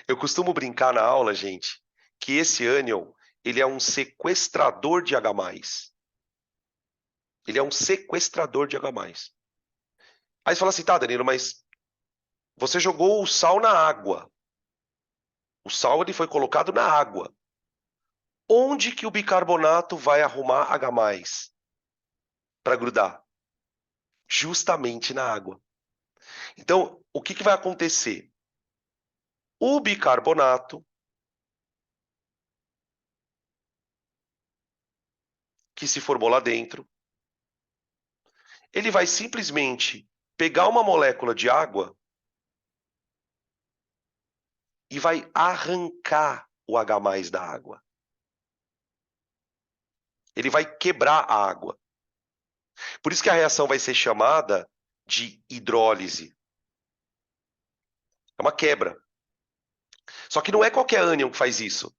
Eu costumo brincar na aula, gente, que esse ânion, ele é um sequestrador de H+. Ele é um sequestrador de H+. Aí você fala assim, tá, Danilo, mas você jogou o sal na água. O sal ele foi colocado na água. Onde que o bicarbonato vai arrumar H+ para grudar? Justamente na água. Então, o que vai acontecer? O bicarbonato, que se formou lá dentro, ele vai simplesmente pegar uma molécula de água e vai arrancar o H+ da água. Ele vai quebrar a água. Por isso que a reação vai ser chamada de hidrólise. É uma quebra. Só que não é qualquer ânion que faz isso.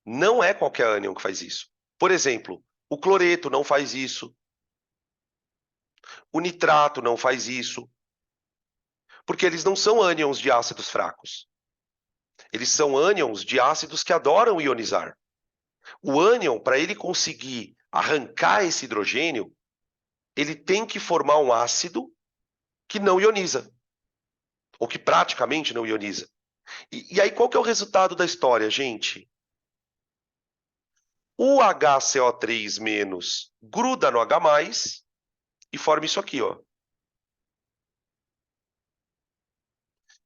Não é qualquer ânion que faz isso. Por exemplo, o cloreto não faz isso. O nitrato não faz isso. Porque eles não são ânions de ácidos fracos. Eles são ânions de ácidos que adoram ionizar. O ânion, para ele conseguir arrancar esse hidrogênio, ele tem que formar um ácido que não ioniza. Ou que praticamente não ioniza. E aí, qual que é o resultado da história, gente? O HCO3- gruda no H+ e forma isso aqui, ó,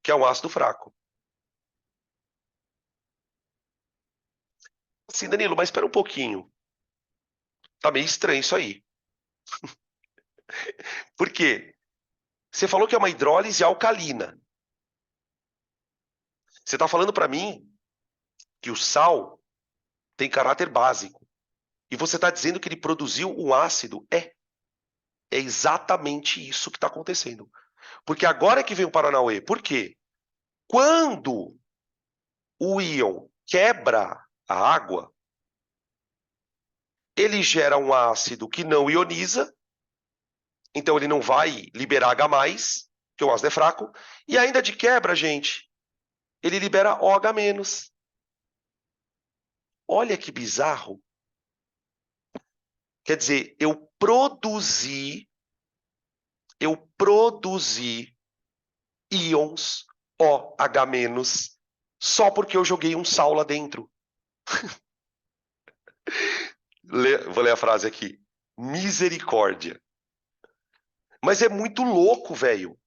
que é um ácido fraco. Assim, Danilo, mas espera um pouquinho. Tá meio estranho isso aí. Por quê? Você falou que é uma hidrólise alcalina. Você está falando para mim que o sal tem caráter básico. E você está dizendo que ele produziu um ácido? É exatamente isso que está acontecendo. Porque agora é que vem o Paranauê. Por quê? Quando o íon quebra a água, ele gera um ácido que não ioniza, então ele não vai liberar H+, que o ácido é fraco, e ainda de quebra, gente, ele libera OH-. Olha que bizarro. Quer dizer, eu produzi íons OH- só porque eu joguei um sal lá dentro. Vou ler a frase aqui. Misericórdia. Mas é muito louco, velho.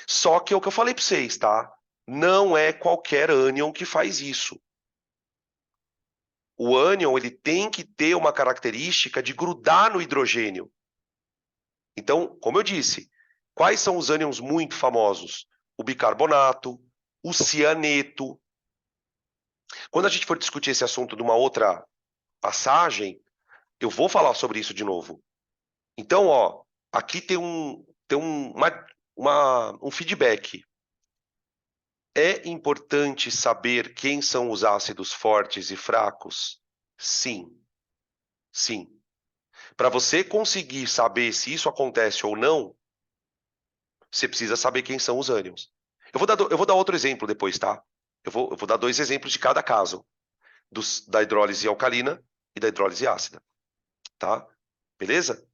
Só que é o que eu falei para vocês, tá? Não é qualquer ânion que faz isso. O ânion ele tem que ter uma característica de grudar no hidrogênio. Então, como eu disse, quais são os ânions muito famosos? O bicarbonato, o cianeto. Quando a gente for discutir esse assunto numa outra passagem, eu vou falar sobre isso de novo. Então, ó, aqui tem um feedback. É importante saber quem são os ácidos fortes e fracos? Sim, sim. Para você conseguir saber se isso acontece ou não, você precisa saber quem são os ânions. Eu vou dar outro exemplo depois, tá? Eu vou dar 2 exemplos de cada caso, da hidrólise alcalina e da hidrólise ácida, tá? Beleza?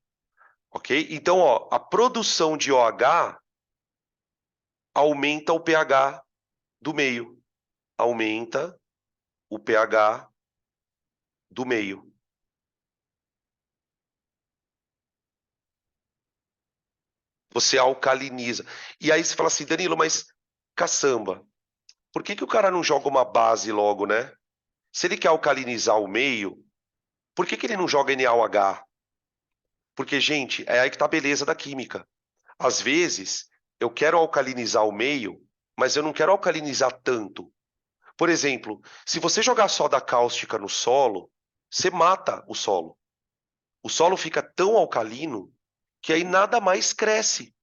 Ok? Então, ó, a produção de OH aumenta o pH do meio. Aumenta o pH do meio. Você alcaliniza. E aí você fala assim, Danilo, mas caçamba, por que que o cara não joga uma base logo, né? Se ele quer alcalinizar o meio, por que que ele não joga NaOH? Porque, gente, é aí que tá a beleza da química. Às vezes, eu quero alcalinizar o meio, mas eu não quero alcalinizar tanto. Por exemplo, se você jogar soda cáustica no solo, você mata o solo. O solo fica tão alcalino que aí nada mais cresce.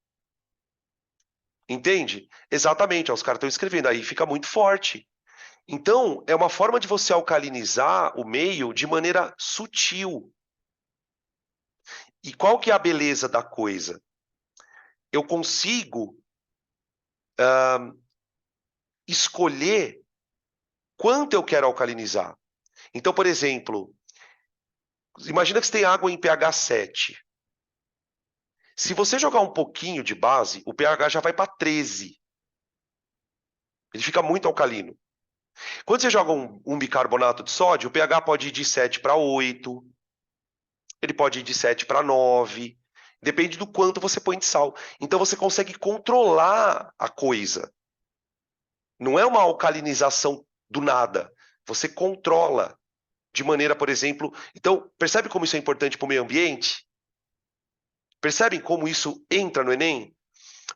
Entende? Exatamente, os caras estão escrevendo, aí fica muito forte. Então, é uma forma de você alcalinizar o meio de maneira sutil. E qual que é a beleza da coisa? Eu consigo escolher quanto eu quero alcalinizar. Então, por exemplo, imagina que você tem água em pH 7. Se você jogar um pouquinho de base, o pH já vai para 13. Ele fica muito alcalino. Quando você joga um bicarbonato de sódio, o pH pode ir de 7 para 8, ele pode ir de 7 para 9, depende do quanto você põe de sal. Então você consegue controlar a coisa. Não é uma alcalinização do nada. Você controla de maneira, por exemplo. Então, percebe como isso é importante para o meio ambiente? Percebem como isso entra no Enem?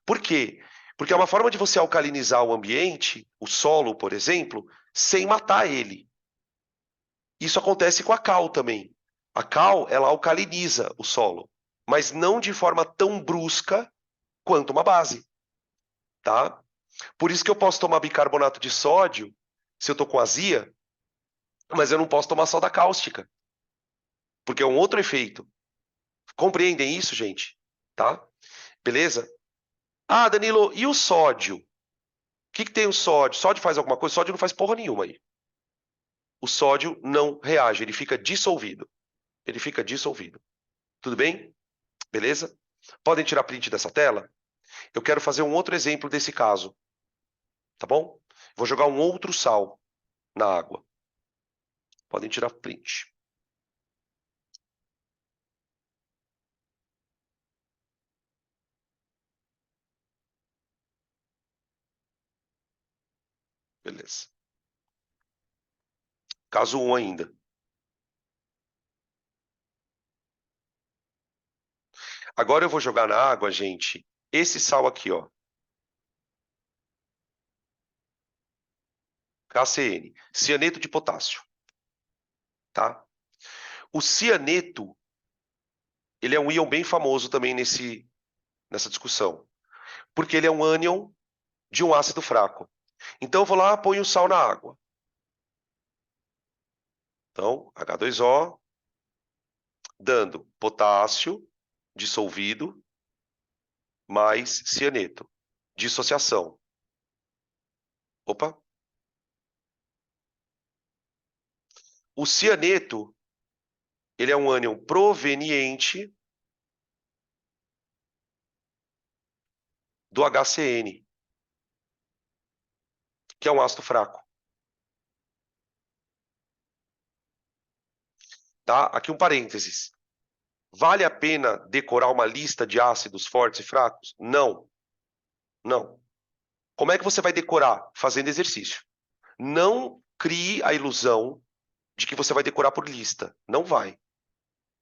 Por quê? Porque é uma forma de você alcalinizar o ambiente, o solo, por exemplo, sem matar ele. Isso acontece com a cal também. A cal, ela alcaliniza o solo, mas não de forma tão brusca quanto uma base, tá? Por isso que eu posso tomar bicarbonato de sódio se eu tô com azia, mas eu não posso tomar soda cáustica, porque é um outro efeito. Compreendem isso, gente? Tá? Beleza? Ah, Danilo, e o sódio? O que que tem o sódio? Sódio faz alguma coisa? Sódio não faz porra nenhuma aí. O sódio não reage, ele fica dissolvido. Ele fica dissolvido. Tudo bem? Beleza? Podem tirar print dessa tela? Eu quero fazer um outro exemplo desse caso, tá bom? Vou jogar um outro sal na água. Podem tirar print. Beleza. Caso 1 ainda. Agora eu vou jogar na água, gente, esse sal aqui, ó. HCN, cianeto de potássio, tá? O cianeto, ele é um íon bem famoso também nessa discussão, porque ele é um ânion de um ácido fraco. Então eu vou lá, ponho sal na água. Então, H2O, dando potássio dissolvido mais cianeto. Dissociação. Opa. O cianeto, ele é um ânion proveniente do HCN, que é um ácido fraco. Tá? Aqui um parênteses. Vale a pena decorar uma lista de ácidos fortes e fracos? Não. Não. Como é que você vai decorar? Fazendo exercício. Não crie a ilusão de que você vai decorar por lista. Não vai.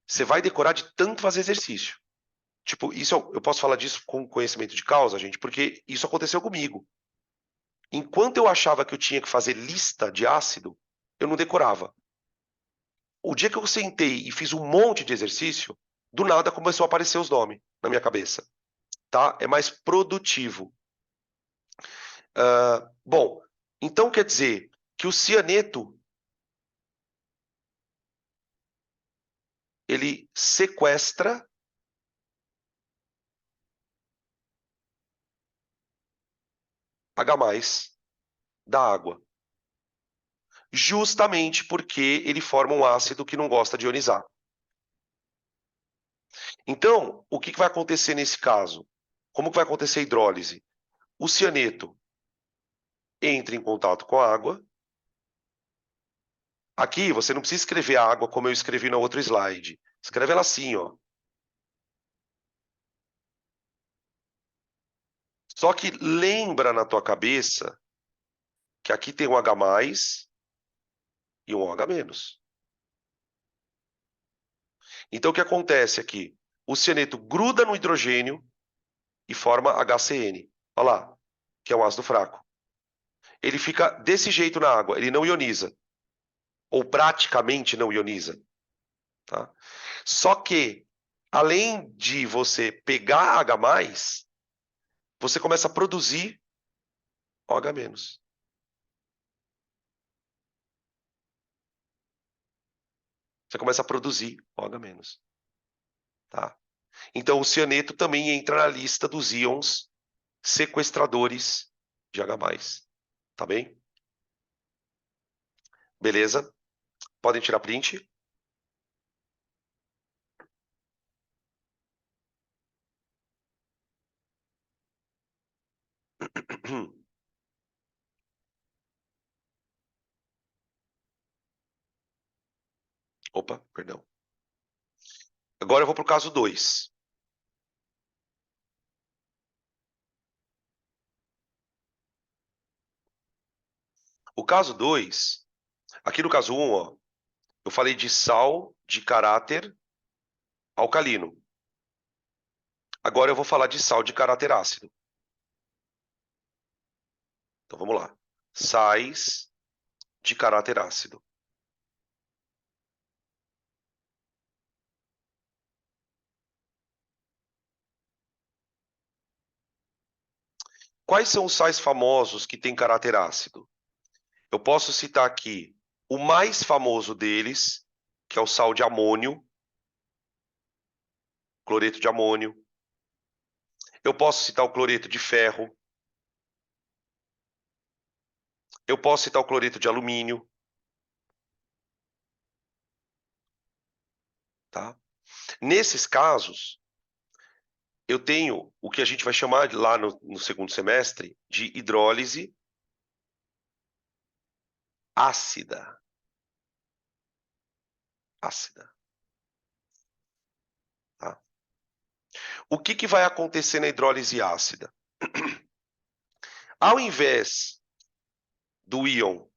Você vai decorar de tanto fazer exercício. Tipo, isso eu posso falar disso com conhecimento de causa, gente, porque isso aconteceu comigo. Enquanto eu achava que eu tinha que fazer lista de ácido, eu não decorava. O dia que eu sentei e fiz um monte de exercício, do nada começou a aparecer os nomes na minha cabeça. Tá? É mais produtivo. Bom, então quer dizer que o cianeto ele sequestra H+ da água, justamente porque ele forma um ácido que não gosta de ionizar. Então, o que vai acontecer nesse caso? Como que vai acontecer a hidrólise? O cianeto entra em contato com a água. Aqui você não precisa escrever a água como eu escrevi no outro slide. Escreve ela assim, ó. Só que lembra na tua cabeça que aqui tem um H+ e um OH-. Então o que acontece aqui? O cianeto gruda no hidrogênio e forma HCN. Olha lá, que é um ácido fraco. Ele fica desse jeito na água, ele não ioniza. Ou praticamente não ioniza. Tá? Só que, além de você pegar H+, você começa a produzir OH-. Você começa a produzir OH-. Tá? Então, o cianeto também entra na lista dos íons sequestradores de H+. Tá bem? Beleza? Podem tirar print. Opa, perdão. Agora eu vou para o caso 2. O caso 2, aqui no caso 1, ó, eu falei de sal de caráter alcalino. Agora eu vou falar de sal de caráter ácido. Então vamos lá. Sais de caráter ácido. Quais são os sais famosos que têm caráter ácido? Eu posso citar aqui o mais famoso deles, que é o sal de amônio, cloreto de amônio. Eu posso citar o cloreto de ferro. Eu posso citar o cloreto de alumínio. Tá? Nesses casos, eu tenho o que a gente vai chamar lá no segundo semestre de hidrólise ácida. Ácida. Tá? O que vai acontecer na hidrólise ácida? Ao invés do íon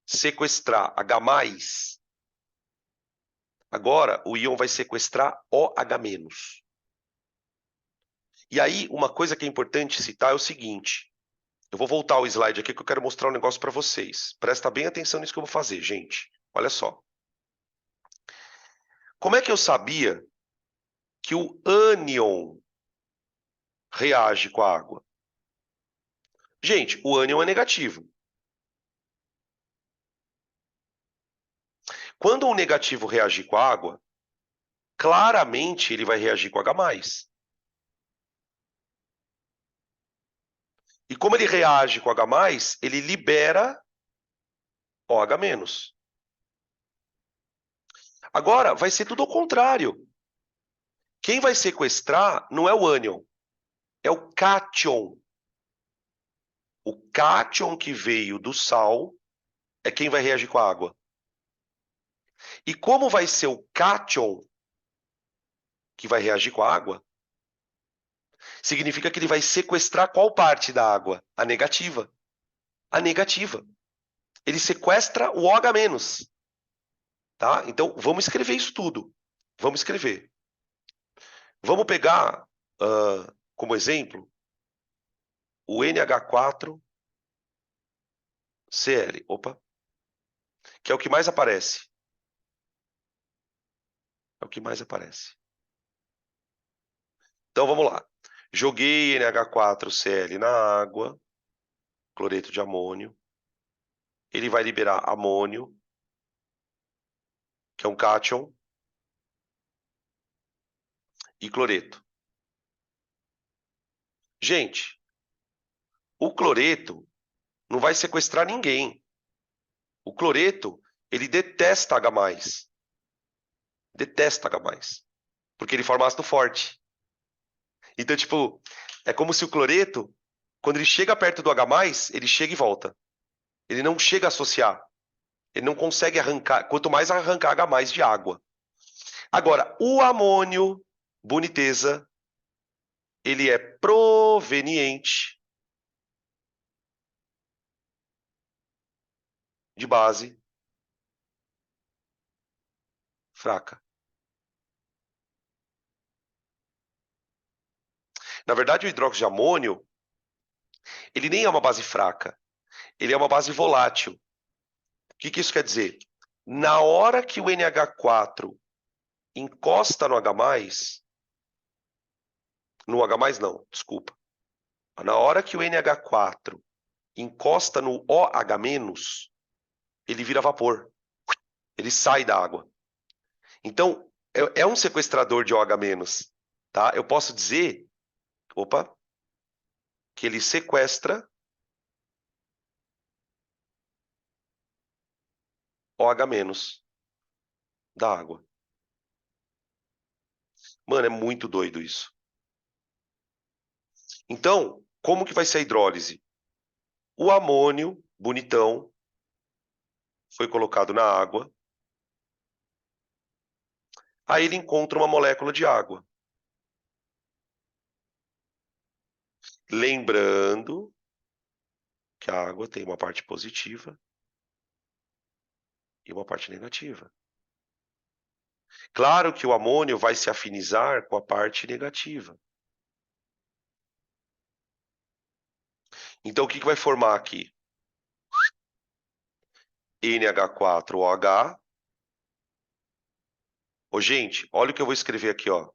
sequestrar H+, agora o íon vai sequestrar OH-. E aí, uma coisa que é importante citar é o seguinte: Eu vou voltar ao slide aqui que eu quero mostrar um negócio para vocês. Presta bem atenção nisso que eu vou fazer, gente. Olha só. Como é que eu sabia que o ânion reage com a água? Gente, o ânion é negativo. Quando o negativo reagir com a água, claramente ele vai reagir com H+. E como ele reage com H+, ele libera OH-. Agora, vai ser tudo ao contrário. Quem vai sequestrar não é o ânion, é o cátion. O cátion que veio do sal é quem vai reagir com a água. E como vai ser o cátion que vai reagir com a água, significa que ele vai sequestrar qual parte da água? A negativa. A negativa. Ele sequestra o OH-. Tá? Então, vamos escrever isso tudo. Vamos escrever. Vamos pegar, como exemplo, o NH4Cl. Opa. Que é o que mais aparece. É o que mais aparece. Então, vamos lá. Joguei NH4Cl na água, cloreto de amônio. Ele vai liberar amônio, que é um cátion, e cloreto. Gente, o cloreto não vai sequestrar ninguém. O cloreto, ele detesta H+. Detesta H+. Porque ele forma ácido forte. Então, tipo, é como se o cloreto, quando ele chega perto do H+, ele chega e volta. Ele não chega a associar. Ele não consegue arrancar, quanto mais arrancar H+ de água. Agora, o amônio, boniteza, ele é proveniente de base fraca. Na verdade, o hidróxido de amônio, ele nem é uma base fraca. Ele é uma base volátil. O que isso quer dizer? Na hora que o NH4 encosta no H+, no H+, não, desculpa. Na hora que o NH4 encosta no OH-, ele vira vapor. Ele sai da água. Então, é um sequestrador de OH-, tá? Eu posso dizer, opa, que ele sequestra OH- da água. Mano, é muito doido isso. Então, como que vai ser a hidrólise? O amônio, bonitão, foi colocado na água. Aí ele encontra uma molécula de água. Lembrando que a água tem uma parte positiva e uma parte negativa. Claro que o amônio vai se afinizar com a parte negativa. Então, o que vai formar aqui? NH4OH. Ô, gente, olha o que eu vou escrever aqui, ó.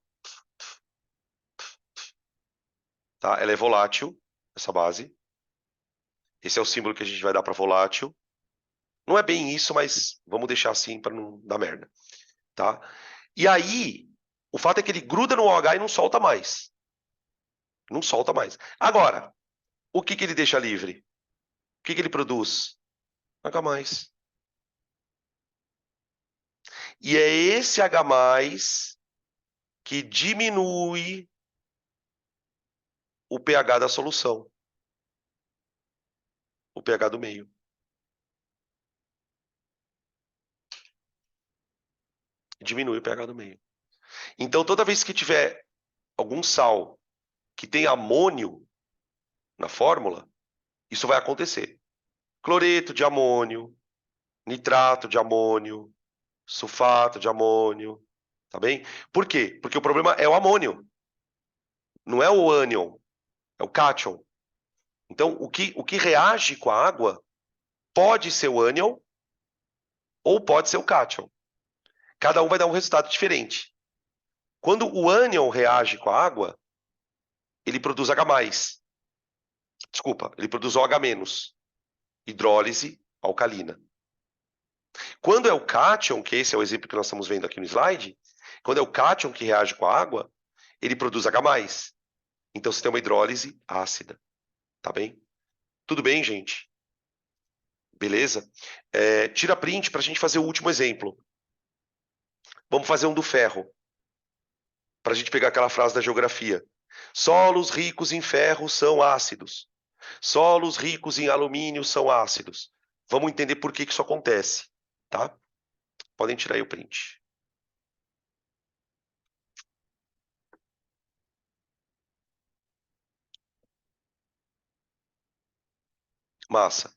Tá? Ela é volátil, essa base. Esse é o símbolo que a gente vai dar para volátil. Não é bem isso, mas vamos deixar assim para não dar merda. Tá? E aí, o fato é que ele gruda no OH e não solta mais. Não solta mais. Agora, o que ele deixa livre? O que ele produz? H+. E é esse H+ que diminui o pH da solução. O pH do meio. Diminui o pH do meio. Então, toda vez que tiver algum sal que tem amônio na fórmula, isso vai acontecer. Cloreto de amônio, nitrato de amônio, sulfato de amônio, tá bem? Por quê? Porque o problema é o amônio, não é o ânion, é o cátion. Então, o que reage com a água pode ser o ânion ou pode ser o cátion. Cada um vai dar um resultado diferente. Quando o ânion reage com a água, ele produz H+. Desculpa, ele produz OH-, hidrólise alcalina. Quando é o cátion, que esse é o exemplo que nós estamos vendo aqui no slide, quando é o cátion que reage com a água, ele produz H+. Então você tem uma hidrólise ácida, tá bem? Tudo bem, gente? Beleza? Tira print para a gente fazer o último exemplo. Vamos fazer um do ferro, para a gente pegar aquela frase da geografia. Solos ricos em ferro são ácidos. Solos ricos em alumínio são ácidos. Vamos entender por que isso acontece, tá? Podem tirar aí o print. Massa.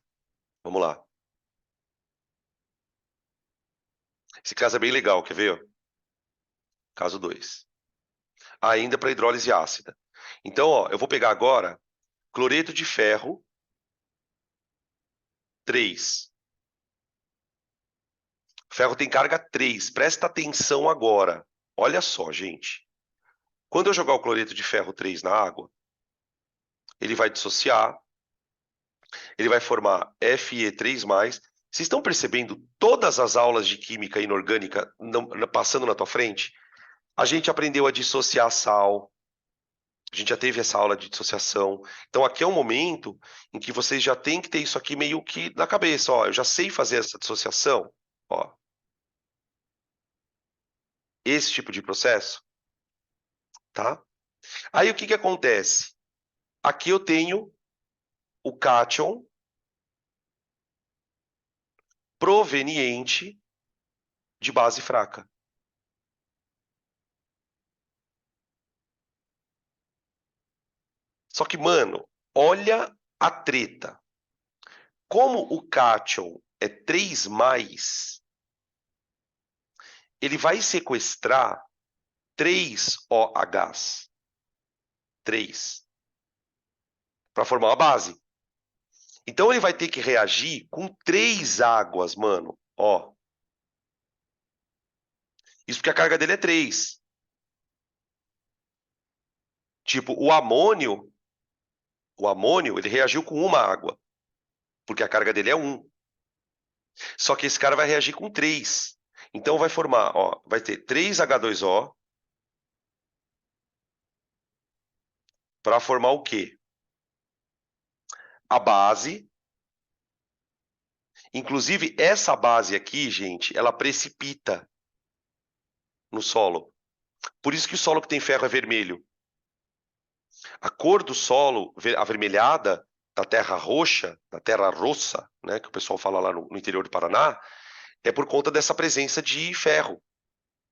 Vamos lá. Esse caso é bem legal, quer ver? Caso 2. Ainda para hidrólise ácida. Então, ó, eu vou pegar agora cloreto de ferro 3. Ferro tem carga 3. Presta atenção agora. Olha só, gente. Quando eu jogar o cloreto de ferro 3 na água, ele vai dissociar, ele vai formar Fe3+. Vocês estão percebendo todas as aulas de química inorgânica passando na tua frente? A gente aprendeu a dissociar sal, a gente já teve essa aula de dissociação. Então aqui é um momento em que vocês já têm que ter isso aqui meio que na cabeça. Ó, eu já sei fazer essa dissociação. Ó, esse tipo de processo, tá? Aí o que acontece? Aqui eu tenho o cátion proveniente de base fraca. Só que, mano, olha a treta. Como o cátion é 3+, ele vai sequestrar 3 OHs. 3. Para formar uma base. Então ele vai ter que reagir com 3 águas, mano. Ó. Isso porque a carga dele é 3. Tipo, o amônio, ele reagiu com uma água, porque a carga dele é 1. Só que esse cara vai reagir com 3. Então vai formar, ó, vai ter 3H2O para formar o quê? A base. Inclusive, essa base aqui, gente, ela precipita no solo. Por isso que o solo que tem ferro é vermelho. A cor do solo avermelhada da terra roxa, da terra roça, né, que o pessoal fala lá no interior do Paraná, é por conta dessa presença de ferro.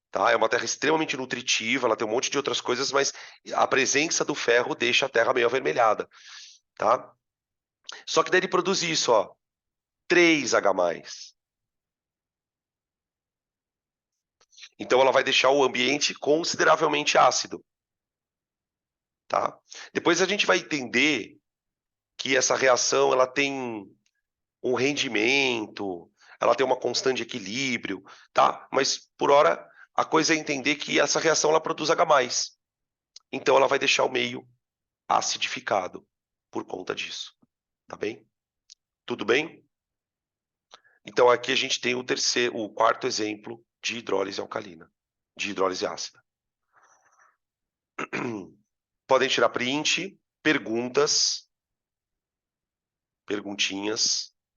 Tá? É uma terra extremamente nutritiva, ela tem um monte de outras coisas, mas a presença do ferro deixa a terra meio avermelhada. Tá? Só que daí ele produz isso, ó, 3H+. Então ela vai deixar o ambiente consideravelmente ácido. Tá? Depois a gente vai entender que essa reação ela tem um rendimento, ela tem uma constante de equilíbrio, tá? Mas por hora a coisa é entender que essa reação ela produz H+. Então ela vai deixar o meio acidificado por conta disso, tá bem? Tudo bem? Então aqui a gente tem o quarto exemplo de hidrólise alcalina, de hidrólise ácida. Podem tirar print, perguntas, perguntinhas.